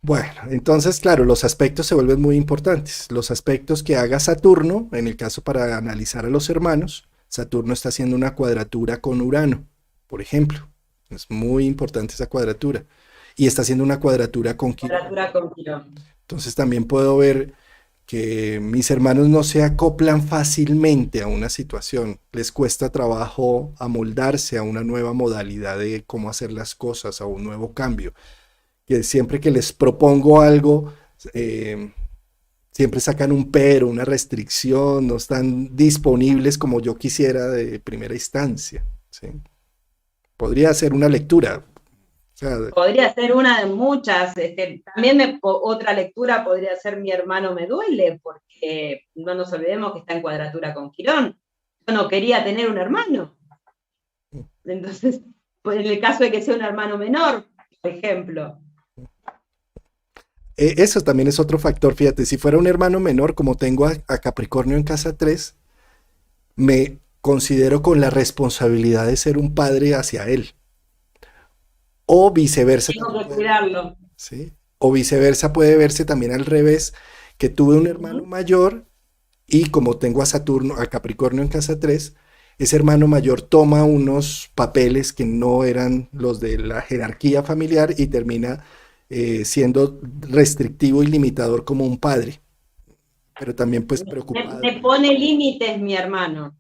Bueno, entonces, claro, los aspectos se vuelven muy importantes. Los aspectos que haga Saturno, en el caso para analizar a los hermanos, Saturno está haciendo una cuadratura con Urano, por ejemplo. Es muy importante esa cuadratura. Y está haciendo una cuadratura con Quirón. Cuadratura con Quirón. Entonces también puedo ver que mis hermanos no se acoplan fácilmente a una situación. Les cuesta trabajo amoldarse a una nueva modalidad de cómo hacer las cosas, a un nuevo cambio. Que siempre que les propongo algo, eh, siempre sacan un pero, una restricción, no están disponibles como yo quisiera de primera instancia. ¿Sí? Podría ser una lectura. O sea, Podría ser una de muchas. También otra lectura podría ser Mi hermano me duele, porque no nos olvidemos que está en cuadratura con Quirón. Yo no quería tener un hermano. Entonces, pues en el caso de que sea un hermano menor, por ejemplo. eso también es otro factor. Fíjate, si fuera un hermano menor, como tengo a Capricornio en casa 3, me considero con la responsabilidad de ser un padre hacia él. O viceversa Tengo también que puede, cuidarlo. ¿sí? O viceversa puede verse también al revés, que tuve un hermano Uh-huh. mayor y como tengo a Saturno, a Capricornio en casa 3, ese hermano mayor toma unos papeles que no eran los de la jerarquía familiar y termina siendo restrictivo y limitador como un padre, pero también pues Me preocupado. pone límites mi hermano.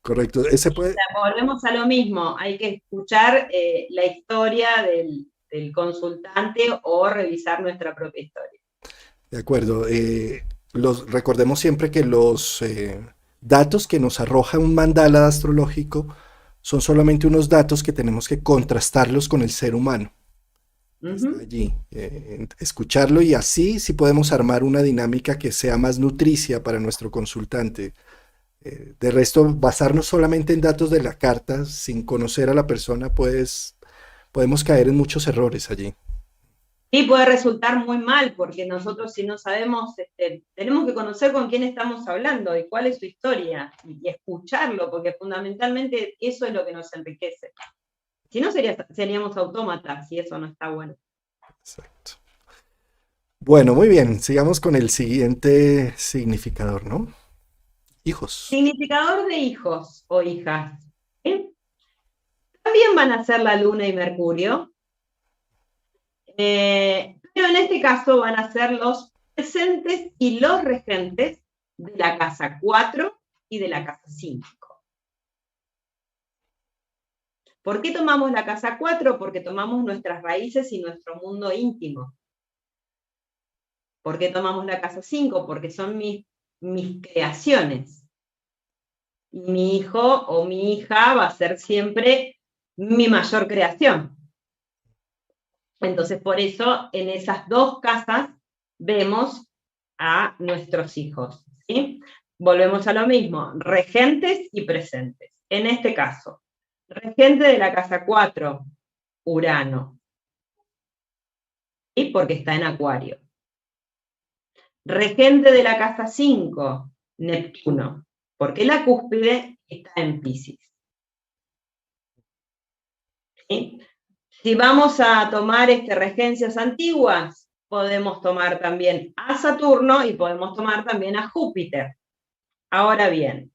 Correcto, ese O puede, sea, volvemos a lo mismo, hay que escuchar la historia del consultante o revisar nuestra propia historia. de acuerdo. Recordemos siempre que los datos que nos arroja un mandala astrológico son solamente unos datos que tenemos que contrastarlos con el ser humano que está Uh-huh. allí, escucharlo y así sí podemos armar una dinámica que sea más nutricia para nuestro consultante. De resto, basarnos solamente en datos de la carta sin conocer a la persona, pues podemos caer en muchos errores allí. Y puede resultar muy mal, porque nosotros si no sabemos, tenemos que conocer con quién estamos hablando y cuál es su historia, y escucharlo, porque fundamentalmente eso es lo que nos enriquece. Si no, seríamos autómatas y eso no está bueno. Exacto. Bueno, muy bien, sigamos con el siguiente significador, ¿no? Hijos. Significador de hijos o hijas. ¿Eh? También van a ser la Luna y Mercurio, pero en este caso van a ser los presentes y los regentes de la casa 4 y de la casa 5. ¿Por qué tomamos la casa 4? Porque tomamos nuestras raíces y nuestro mundo íntimo. ¿Por qué tomamos la casa 5? Porque son mis creaciones. Y mi hijo o mi hija va a ser siempre mi mayor creación. Entonces, por eso, en esas dos casas vemos a nuestros hijos, ¿sí? Volvemos a lo mismo, regentes y presentes. En este caso, regente de la casa 4, Urano, ¿sí? Porque está en Acuario. Regente de la casa 5, Neptuno, porque la cúspide está en Piscis. ¿Sí? Si vamos a tomar regencias antiguas, podemos tomar también a Saturno y podemos tomar también a Júpiter. Ahora bien,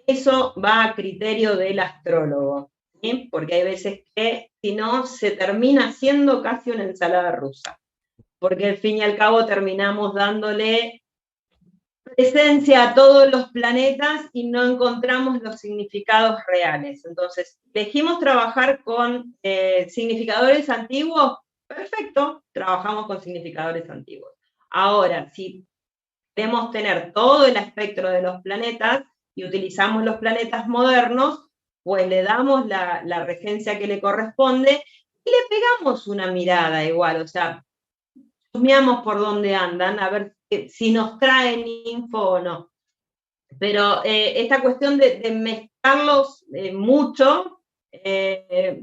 eso va a criterio del astrólogo, ¿sí? Porque hay veces que si no se termina haciendo casi una ensalada rusa, porque al fin y al cabo terminamos dándole presencia a todos los planetas y no encontramos los significados reales. Entonces, elegimos trabajar con significadores antiguos, perfecto, trabajamos con significadores antiguos. Ahora, si queremos tener todo el espectro de los planetas y utilizamos los planetas modernos, pues le damos la regencia que le corresponde y le pegamos una mirada igual, o sea, chusmeamos por dónde andan, a ver si nos traen info o no. Pero esta cuestión de mezclarlos mucho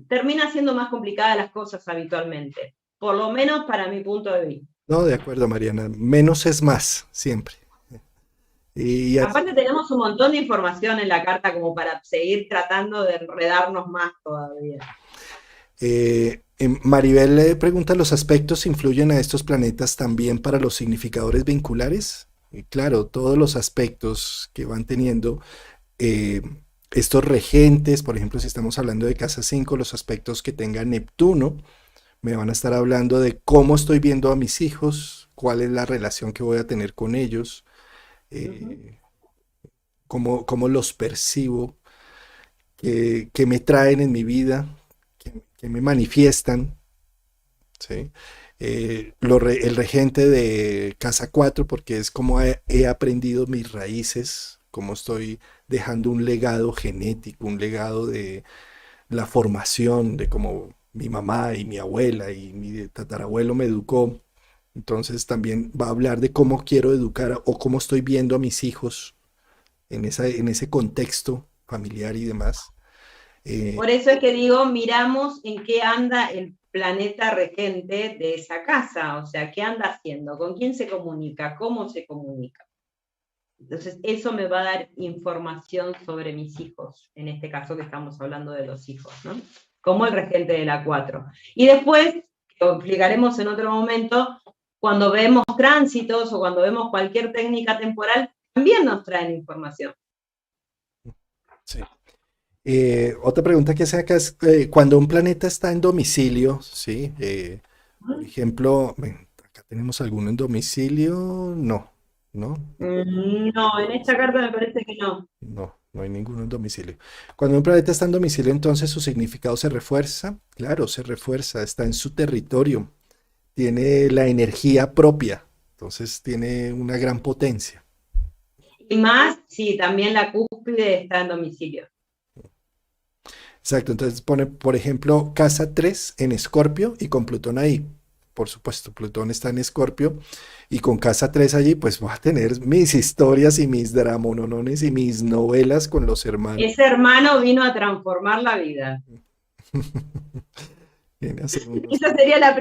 termina siendo más complicada las cosas habitualmente, por lo menos para mi punto de vista. No, de acuerdo, Mariana. Menos es más, siempre. Y Aparte tenemos un montón de información en la carta como para seguir tratando de enredarnos más todavía. Maribel le pregunta, ¿los aspectos influyen a estos planetas también para los significadores vinculares? Y claro, todos los aspectos que van teniendo eh, estos regentes, por ejemplo, si estamos hablando de casa 5, los aspectos que tenga Neptuno, me van a estar hablando de cómo estoy viendo a mis hijos, cuál es la relación que voy a tener con ellos, eh, cómo los percibo, qué me traen en mi vida, qué me manifiestan, ¿sí? El regente de casa 4 porque es como he aprendido mis raíces, cómo estoy dejando un legado genético, un legado de la formación, de cómo mi mamá y mi abuela y mi tatarabuelo me educó. Entonces también va a hablar de cómo quiero educar o cómo estoy viendo a mis hijos en ese contexto familiar y demás. Por Eh, eso es que digo, miramos en qué anda el planeta regente de esa casa, o sea, qué anda haciendo, con quién se comunica, cómo se comunica. Entonces, eso me va a dar información sobre mis hijos, en este caso que estamos hablando de los hijos, ¿no? Como el regente de la 4. Y después, lo explicaremos en otro momento, cuando vemos tránsitos o cuando vemos cualquier técnica temporal, también nos traen información. sí. Otra pregunta que se acá es, cuando un planeta está en domicilio, ¿sí? Por ejemplo, ven, acá tenemos alguno en domicilio, no, no, No, en esta carta me parece que no. no hay ninguno en domicilio. Cuando un planeta está en domicilio, entonces su significado se refuerza, claro, se refuerza, está en su territorio, tiene la energía propia, entonces tiene una gran potencia. Y más, sí, también la cúspide está en domicilio. Exacto, entonces pone, por ejemplo, casa 3 en Escorpio y con Plutón ahí. Por supuesto, Plutón está en Escorpio y con casa 3 allí, pues voy a tener mis historias y mis dramononones y mis novelas con los hermanos. Ese hermano vino a transformar la vida. Viene a ser unos... Esa sería la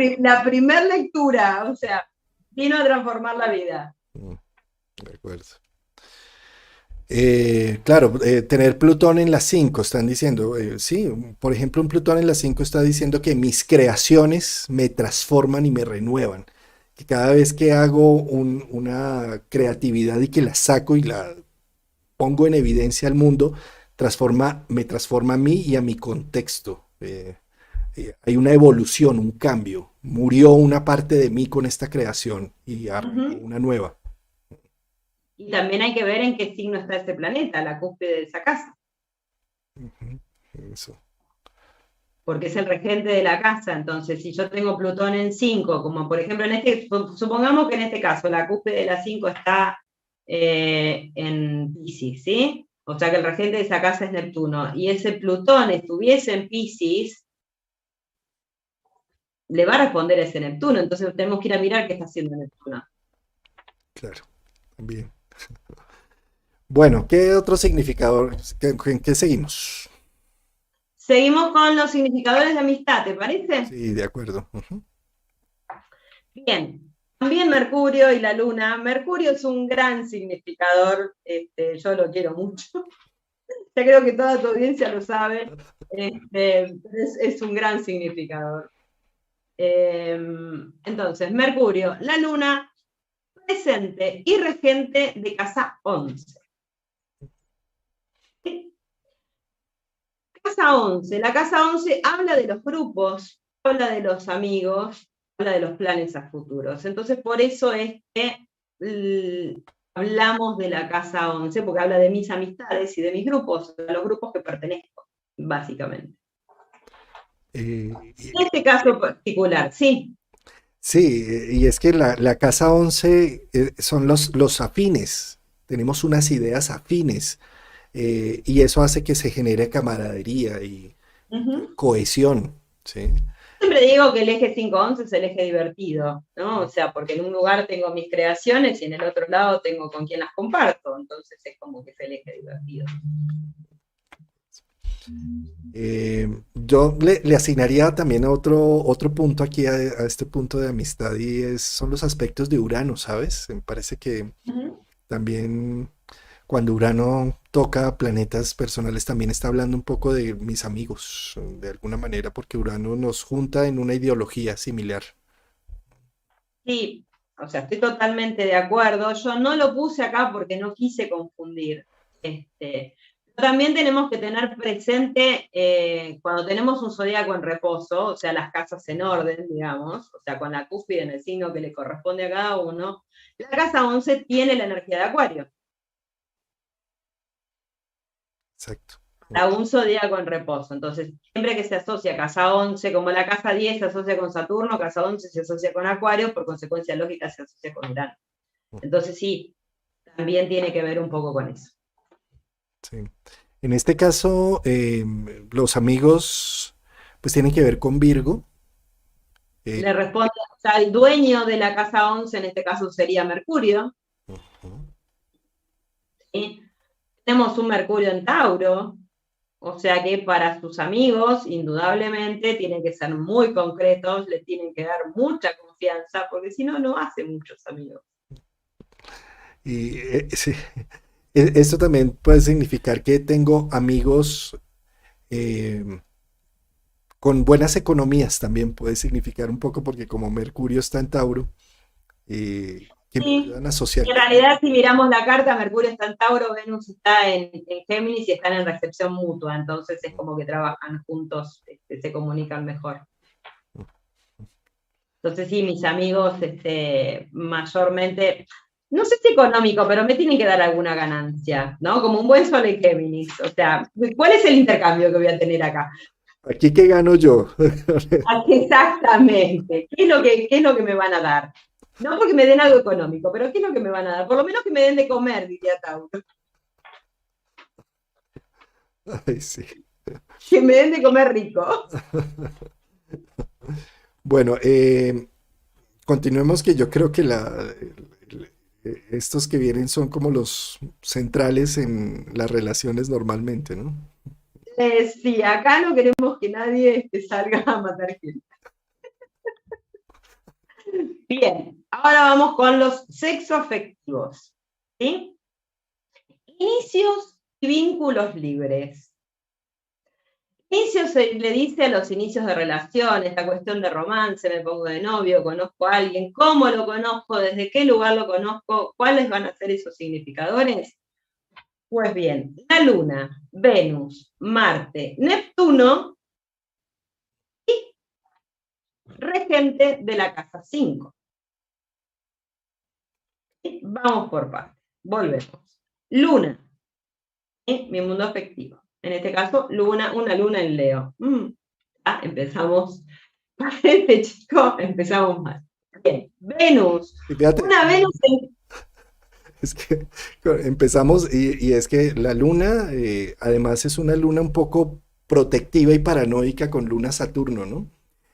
primera lectura, o sea, vino a transformar la vida. De acuerdo. Claro, tener Plutón en las 5, están diciendo, sí, por ejemplo, un Plutón en las 5 está diciendo que mis creaciones me transforman y me renuevan, que cada vez que hago una creatividad y que la saco y la pongo en evidencia al mundo, me transforma a mí y a mi contexto. Hay una evolución, un cambio. Murió una parte de mí con esta creación y arrancó Uh-huh. una nueva. Y también hay que ver en qué signo está ese planeta, la cúspide de esa casa, Ujú, eso. porque es el regente de la casa. Entonces, si yo tengo Plutón en 5, como por ejemplo supongamos que en este caso la cúspide de la 5 está en Piscis, ¿sí? O sea que el regente de esa casa es Neptuno, y ese Plutón estuviese en Piscis, le va a responder a ese Neptuno, entonces tenemos que ir a mirar qué está haciendo Neptuno. Claro. Bien. Bueno, ¿qué otro significador? ¿En qué seguimos? Seguimos con los significadores de amistad, ¿te parece? Sí, de acuerdo. Ujú. Bien, también Mercurio y la Luna. Mercurio es un gran significador, yo lo quiero mucho. Ya creo que toda tu audiencia lo sabe. Es un gran significador. Entonces, Mercurio, la Luna, presente y regente de casa 11. Casa 11. La casa 11 habla de los grupos, habla de los amigos, habla de los planes a futuros. Entonces, por eso es que hablamos de la casa 11, porque habla de mis amistades y de mis grupos, de los grupos que pertenezco, básicamente. Y- En este caso particular, sí. sí, y es que la casa 11 son los afines, tenemos unas ideas afines, y eso hace que se genere camaradería y Uh-huh. cohesión, ¿sí? Siempre digo que el eje 5-11 es el eje divertido, ¿no? O sea, porque en un lugar tengo mis creaciones y en el otro lado tengo con quien las comparto, entonces es como que es el eje divertido. Yo le asignaría también a otro punto aquí a este punto de amistad y son los aspectos de Urano, ¿sabes? Me parece que Uh-huh. también cuando Urano toca planetas personales también está hablando un poco de mis amigos, de alguna manera, porque Urano nos junta en una ideología similar. Sí, o sea, estoy totalmente de acuerdo. Yo no lo puse acá porque no quise confundir. También tenemos que tener presente cuando tenemos un zodíaco en reposo, o sea, las casas en orden, digamos, o sea, con la cúspide en el signo que le corresponde a cada uno, la casa 11 tiene la energía de Acuario. Exacto. A un zodíaco en reposo. Entonces, siempre que se asocia casa 11, como la casa 10 se asocia con Saturno, casa 11 se asocia con Acuario, por consecuencia lógica se asocia con Urano. Entonces, sí, también tiene que ver un poco con eso. Sí. En este caso, los amigos pues tienen que ver con Virgo. Le eh, responde, o sea, el dueño de la casa 11 en este caso sería Mercurio. ujú. ¿Sí? Tenemos un Mercurio en Tauro, o sea que para sus amigos, indudablemente, tienen que ser muy concretos, le tienen que dar mucha confianza, porque si no, no hace muchos amigos. Y sí, esto también puede significar que tengo amigos eh, con buenas economías, también puede significar un poco porque como Mercurio está en Tauro, que me Sí, ayudan a asociar en con realidad si miramos la carta, Mercurio está en Tauro, Venus está en Géminis y están en recepción mutua, entonces es como que trabajan juntos, se comunican mejor. Entonces sí, mis amigos mayormente, no sé si económico, pero me tienen que dar alguna ganancia, ¿no? Como un buen Sol en Géminis. O sea, ¿cuál es el intercambio que voy a tener acá? aquí que gano yo. Exactamente. ¿Qué es lo que me van a dar? No porque me den algo económico, pero ¿qué es lo que me van a dar? Por lo menos que me den de comer, diría Tauro. Ay, sí. Que me den de comer rico. Bueno, continuemos que yo creo que estos que vienen son como los centrales en las relaciones normalmente, ¿no? Sí, acá no queremos que nadie salga a matar gente. Bien, ahora vamos con los sexoafectivos. ¿Sí? Inicios y vínculos libres. Inicio se le dice a los inicios de relaciones, esta cuestión de romance, me pongo de novio, conozco a alguien, cómo lo conozco, desde qué lugar lo conozco, cuáles van a ser esos significadores. Pues bien, la Luna, Venus, Marte, Neptuno, regente de la casa 5. Vamos por partes, volvemos. Luna, mi mundo afectivo. En este caso, una luna en Leo. Empezamos, para este chico, empezamos mal. Bien, Venus. Y fíjate, Una Venus en... es que empezamos y es que la luna, además es una luna un poco protectiva y paranoica con luna Saturno, ¿no?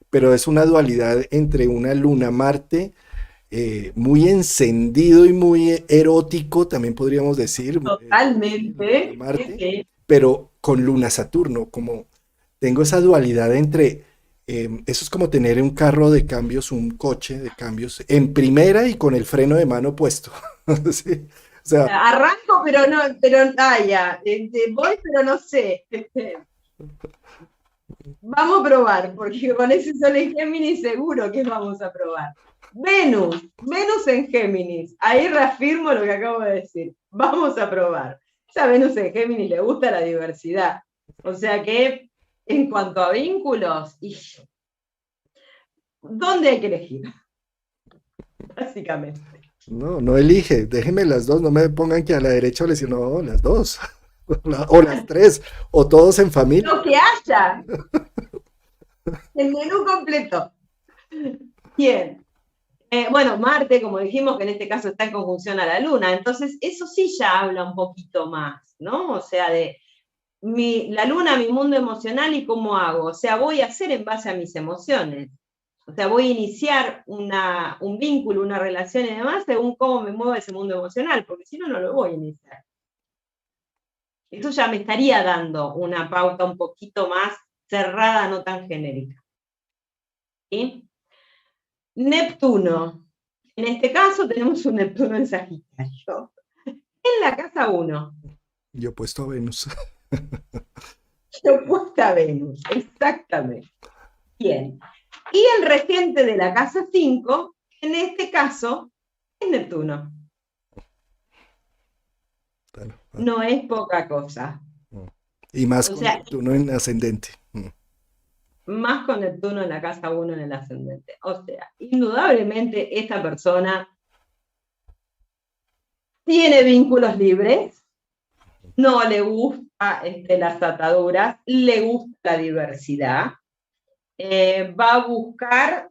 Pero es una dualidad entre una luna Marte muy encendido y muy erótico, también podríamos decir, Totalmente. Sí, Marte, sí. pero con Luna-Saturno, como tengo esa dualidad entre, eso es como tener un carro de cambios, un coche de cambios en primera y con el freno de mano puesto. Sí, o sea, Arranco, pero no, pero ya, voy, pero no sé. Vamos a probar, porque con ese sol en Géminis seguro que vamos a probar. Venus en Géminis. Ahí reafirmo lo que acabo de decir. Vamos a probar. Esa Venus en Géminis le gusta la diversidad. O sea que, en cuanto a vínculos, ¿dónde hay que elegir? Básicamente. no, no elige, déjenme las dos, no me pongan que a la derecha o le decir, no, las dos, o las tres, o todos en familia. Lo que haya, el menú completo. Bien. Bueno, Marte, como dijimos, que en este caso está en conjunción a la Luna, entonces eso sí ya habla un poquito más, ¿no? O sea, de la Luna, mi mundo emocional y cómo hago. O sea, voy a hacer en base a mis emociones. O sea, voy a iniciar un vínculo, una relación y demás según cómo me mueva ese mundo emocional, porque si no, no lo voy a iniciar. Eso ya me estaría dando una pauta un poquito más cerrada, no tan genérica. ¿Sí? Neptuno. En este caso tenemos un Neptuno en Sagitario. En la casa 1. Yo he puesto a Venus. Opuesta a Venus, exactamente. Bien. Y el regente de la casa 5, en este caso, es Neptuno. Claro. No es poca cosa. Y más O con sea, Neptuno en ascendente. más con Neptuno en la casa 1 en el ascendente. O sea, indudablemente esta persona tiene vínculos libres, no le gusta las ataduras, le gusta la diversidad, va a buscar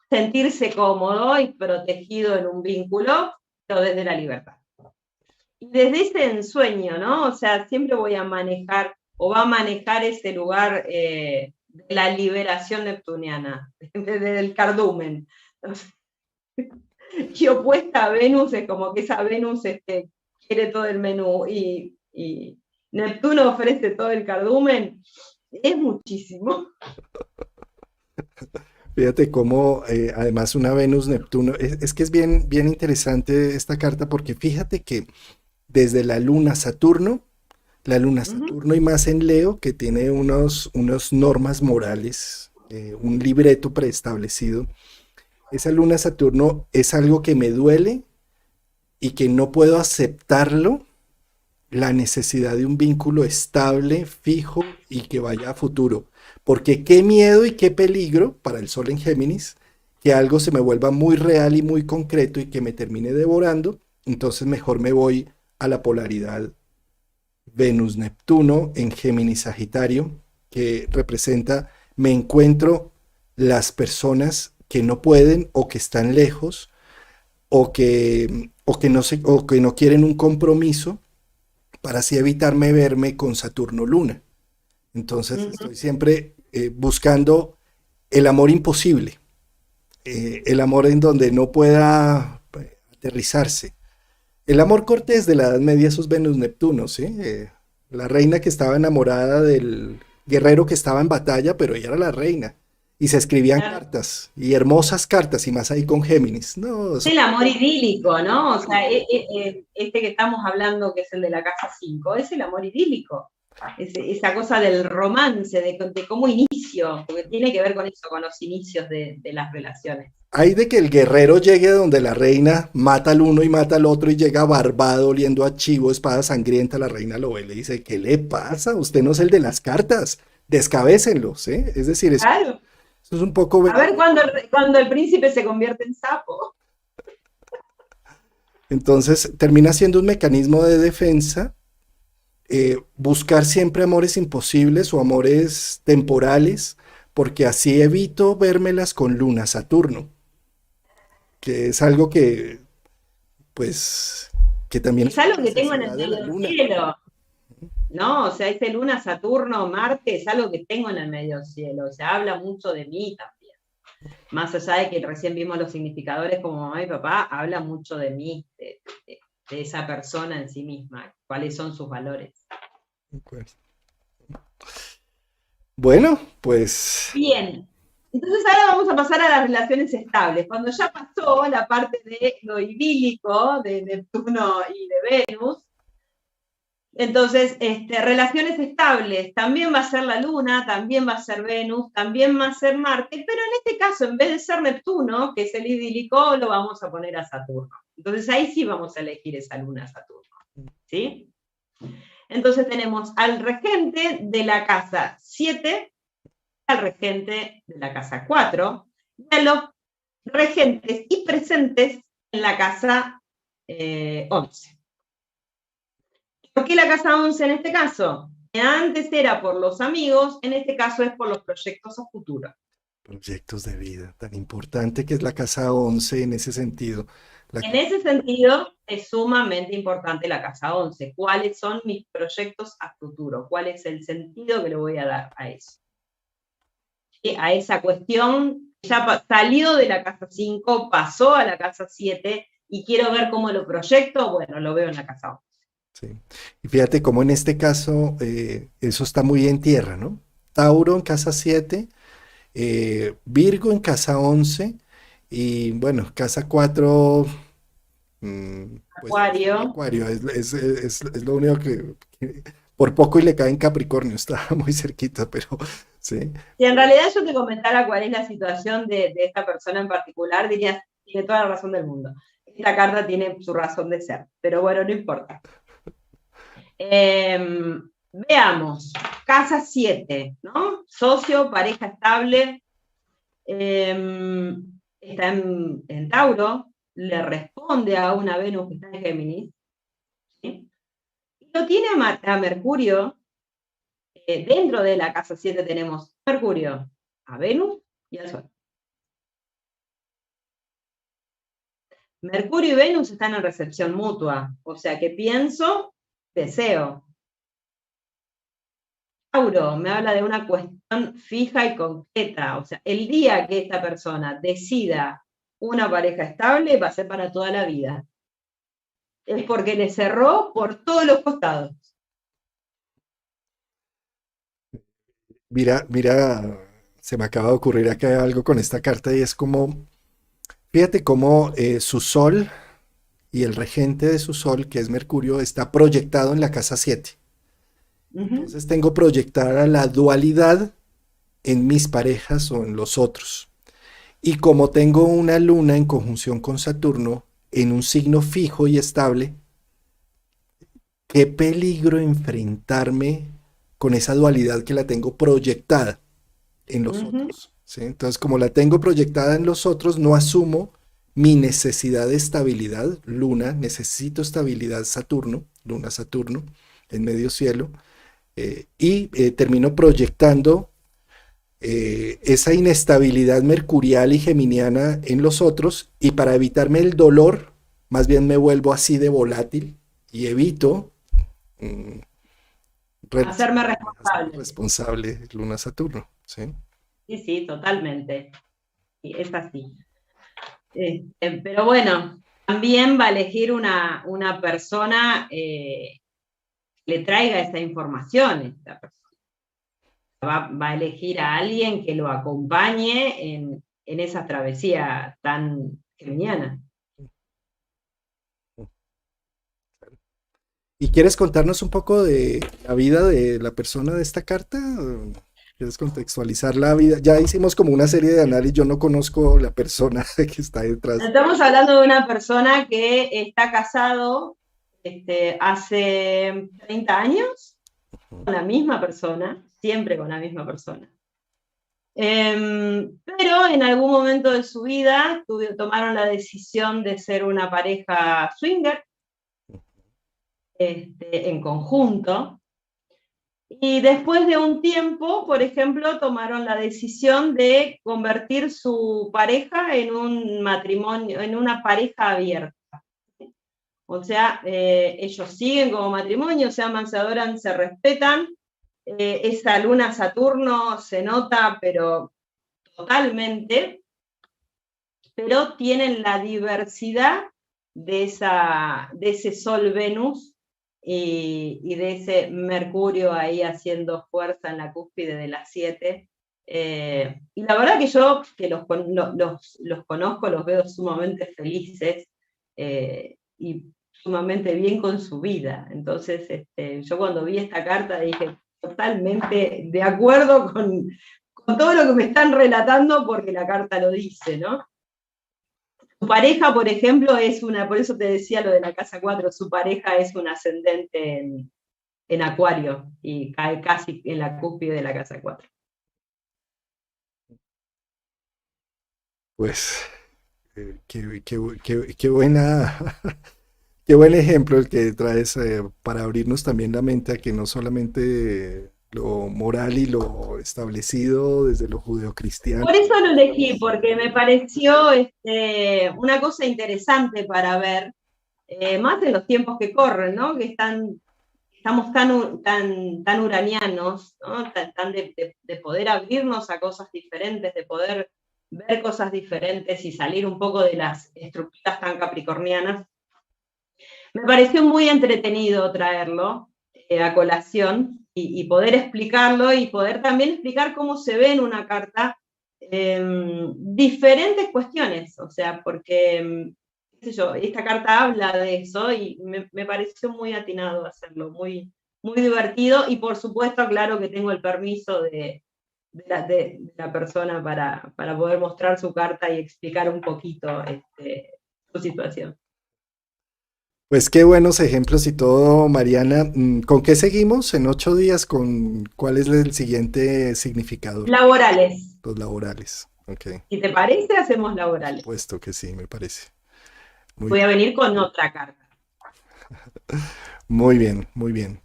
sentirse cómodo y protegido en un vínculo, pero desde la libertad. Y desde ese ensueño, ¿no? O sea, siempre voy a manejar, o va a manejar ese lugar de la liberación neptuniana, desde el cardumen. Y opuesta a Venus es como que esa Venus quiere todo el menú y Neptuno ofrece todo el cardumen, es muchísimo. Fíjate cómo, además, una Venus-Neptuno, es que es bien, bien interesante esta carta porque fíjate que desde la Luna Saturno y más en Leo, que tiene unos normas morales, un libreto preestablecido, esa Luna Saturno es algo que me duele y que no puedo aceptarlo, la necesidad de un vínculo estable, fijo y que vaya a futuro. Porque qué miedo y qué peligro para el Sol en Géminis que algo se me vuelva muy real y muy concreto y que me termine devorando. Entonces mejor me voy a la polaridad Venus-Neptuno en Géminis-Sagitario, que representa, me encuentro las personas que no pueden o que están lejos o que no quieren un compromiso para así evitarme verme con Saturno-Luna. Entonces estoy siempre buscando el amor imposible, el amor en donde no pueda aterrizarse. El amor cortés de la Edad Media, esos Venus-Neptuno, ¿sí? La reina que estaba enamorada del guerrero que estaba en batalla, pero ella era la reina. Y se escribían Claro. cartas, y hermosas cartas, y más ahí con Géminis. No, Es eso el fue amor idílico, ¿no? O sea, este que estamos hablando, que es el de la casa 5, es el amor idílico. Esa cosa del romance, de cómo inicio, porque tiene que ver con eso, con los inicios de las relaciones. hay de que el guerrero llegue donde la reina mata al uno y mata al otro y llega barbado, oliendo a chivo, espada sangrienta, la reina lo ve y le dice, ¿qué le pasa? Usted no es el de las cartas, descabécenlo, ¿sí? Es decir, Claro. eso es un poco A ver venir. cuando el príncipe se convierte en sapo. Entonces termina siendo un mecanismo de defensa, buscar siempre amores imposibles o amores temporales, porque así evito vérmelas con Luna, Saturno, que es algo que, pues, que también es Es una algo que tengo en necesidad el de la medio Luna. cielo, ¿no? O sea, ese Luna, Saturno, Marte es algo que tengo en el medio cielo. O sea, habla mucho de mí también. más allá de que recién vimos los significadores como mamá y papá, habla mucho de mí, de esa persona en sí misma, cuáles son sus valores. Pues, bueno, pues Bien, entonces ahora vamos a pasar a las relaciones estables. Cuando ya pasó la parte de lo idílico de Neptuno y de Venus, entonces, relaciones estables, también va a ser la Luna, también va a ser Venus, también va a ser Marte, pero en este caso, en vez de ser Neptuno, que es el idílico, lo vamos a poner a Saturno. Entonces ahí sí vamos a elegir esa Luna Saturno, ¿sí? Entonces tenemos al regente de la casa 7, al regente de la casa 4, y a los regentes y presentes en la casa 11. ¿Por qué la casa 11 en este caso? Antes era por los amigos, en este caso es por los proyectos a futuro. proyectos de vida, tan importante que es la casa 11 en ese sentido. En ese sentido, es sumamente importante la casa 11. ¿Cuáles son mis proyectos a futuro? ¿Cuál es el sentido que le voy a dar a eso? Y a esa cuestión, ya salió de la casa 5, pasó a la casa 7, y quiero ver cómo lo proyecto, bueno, lo veo en la casa 11. Sí. Y fíjate cómo en este caso eso está muy en tierra, ¿no? Tauro en casa 7, Virgo en casa 11 y bueno, casa 4, pues Acuario. Acuario, es lo único que por poco y le cae en Capricornio, está muy cerquita, pero sí. Si en realidad yo te comentara cuál es la situación de esta persona en particular, dirías, tiene toda la razón del mundo. Esta carta tiene su razón de ser, pero bueno, no importa. Veamos, casa 7, ¿no? Socio, pareja estable, está en Tauro, le responde a una Venus que está en Géminis, ¿sí? Y lo tiene a Mercurio. Dentro de la casa 7 tenemos Mercurio, a Venus y al Sol. Mercurio y Venus están en recepción mutua, o sea que pienso, deseo. Tauro me habla de una cuestión fija y concreta, o sea, el día que esta persona decida una pareja estable va a ser para toda la vida. Es porque le cerró por todos los costados. Mira, mira, se me acaba de ocurrir acá algo con esta carta y es como, fíjate cómo su sol y el regente de su sol, que es Mercurio, está proyectado en la casa 7. Entonces tengo proyectada la dualidad en mis parejas o en los otros. Y como tengo una luna en conjunción con Saturno en un signo fijo y estable, qué peligro enfrentarme con esa dualidad que la tengo proyectada en los otros. ¿Sí? Entonces, como la tengo proyectada en los otros, no asumo mi necesidad de estabilidad. Luna, necesito estabilidad Saturno, Luna Saturno, en medio cielo, y termino proyectando esa inestabilidad mercurial y geminiana en los otros, y para evitarme el dolor, más bien me vuelvo así de volátil y evito Hacerme hacerme responsable. responsable Luna Saturno. ¿Sí? Sí, sí, totalmente. Sí, es así. Pero bueno, también va a elegir una persona que le traiga esa información. Esta persona. Va a elegir a alguien que lo acompañe en esa travesía tan geminiana. ¿Y quieres contarnos un poco de la vida de la persona de esta carta? ¿Quieres contextualizar la vida? Ya hicimos como una serie de análisis, yo no conozco la persona que está detrás. Estamos hablando de una persona que está casado hace 30 años con la misma persona, siempre con la misma persona. Pero en algún momento de su vida tomaron la decisión de ser una pareja swinger en conjunto. Y después de un tiempo, por ejemplo, tomaron la decisión de convertir su pareja en un matrimonio, en una pareja abierta. O sea, ellos siguen como matrimonio, se aman, se adoran, se respetan. Esa luna Saturno se nota, pero totalmente. pero tienen la diversidad de ese Sol-Venus y de ese Mercurio ahí haciendo fuerza en la cúspide de las 7. Y la verdad que yo, que los conozco, los veo sumamente felices y sumamente bien con su vida. Entonces, yo cuando vi esta carta dije, totalmente de acuerdo con todo lo que me están relatando, porque la carta lo dice, ¿no? Su pareja, por ejemplo, por eso te decía lo de la casa 4, su pareja es un ascendente en Acuario y cae casi en la cúspide de la casa 4. Pues, qué buena, qué buen ejemplo el que traes para abrirnos también la mente a que no solamente lo moral y lo establecido desde lo judeocristiano. Por eso lo elegí, porque me pareció una cosa interesante para ver, más en los tiempos que corren, ¿no? Que estamos tan uranianos, ¿no? De poder abrirnos a cosas diferentes, de poder ver cosas diferentes y salir un poco de las estructuras tan capricornianas. Me pareció muy entretenido traerlo a colación y poder explicarlo y poder también explicar cómo se ve en una carta diferentes cuestiones, o sea, porque qué sé yo, esta carta habla de eso y me pareció muy atinado hacerlo, muy, muy divertido y por supuesto, claro que tengo el permiso de la persona para poder mostrar su carta y explicar un poquito su situación. Pues qué buenos ejemplos y todo, Mariana. ¿Con qué seguimos en 8 días? ¿Con cuál es el siguiente significador? Laborales. Los laborales. Ok, Si te parece, hacemos por laborales. supuesto que sí, me parece. Muy, Voy a venir con otra carta. muy bien, muy bien.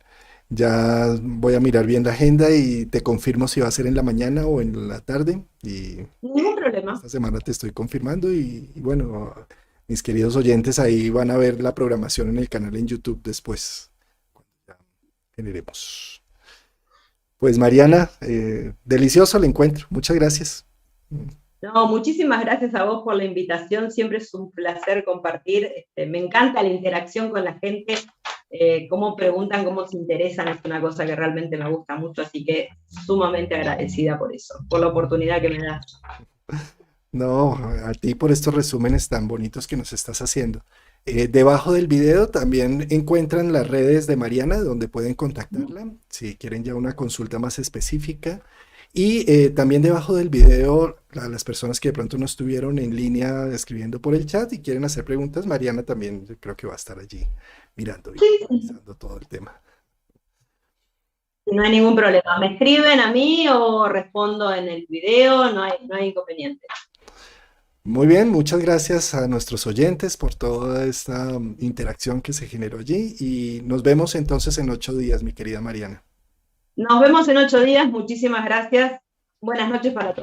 Ya voy a mirar bien la agenda y te confirmo si va a ser en la mañana o en la tarde. Y Ningún problema. esta semana te estoy confirmando y bueno, mis queridos oyentes ahí van a ver la programación en el canal en YouTube después, cuando ya generemos. Pues Mariana, delicioso el encuentro. Muchas gracias. No, muchísimas gracias a vos por la invitación. Siempre es un placer compartir. Me encanta la interacción con la gente. Cómo preguntan, cómo se interesan, es una cosa que realmente me gusta mucho, así que sumamente agradecida por eso, por la oportunidad que me das. No, a ti por estos resúmenes tan bonitos que nos estás haciendo. Debajo del video también encuentran las redes de Mariana, donde pueden contactarla si quieren ya una consulta más específica. Y también debajo del video, a las personas que de pronto no estuvieron en línea escribiendo por el chat y quieren hacer preguntas, Mariana también yo creo que va a estar allí mirando y Sí, revisando todo el tema. no hay ningún problema. Me escriben a mí o respondo en el video, no hay inconveniente. Muy bien, muchas gracias a nuestros oyentes por toda esta interacción que se generó allí y nos vemos entonces en 8 días, mi querida Mariana. Nos vemos en 8 días. Muchísimas gracias. Buenas noches para todos.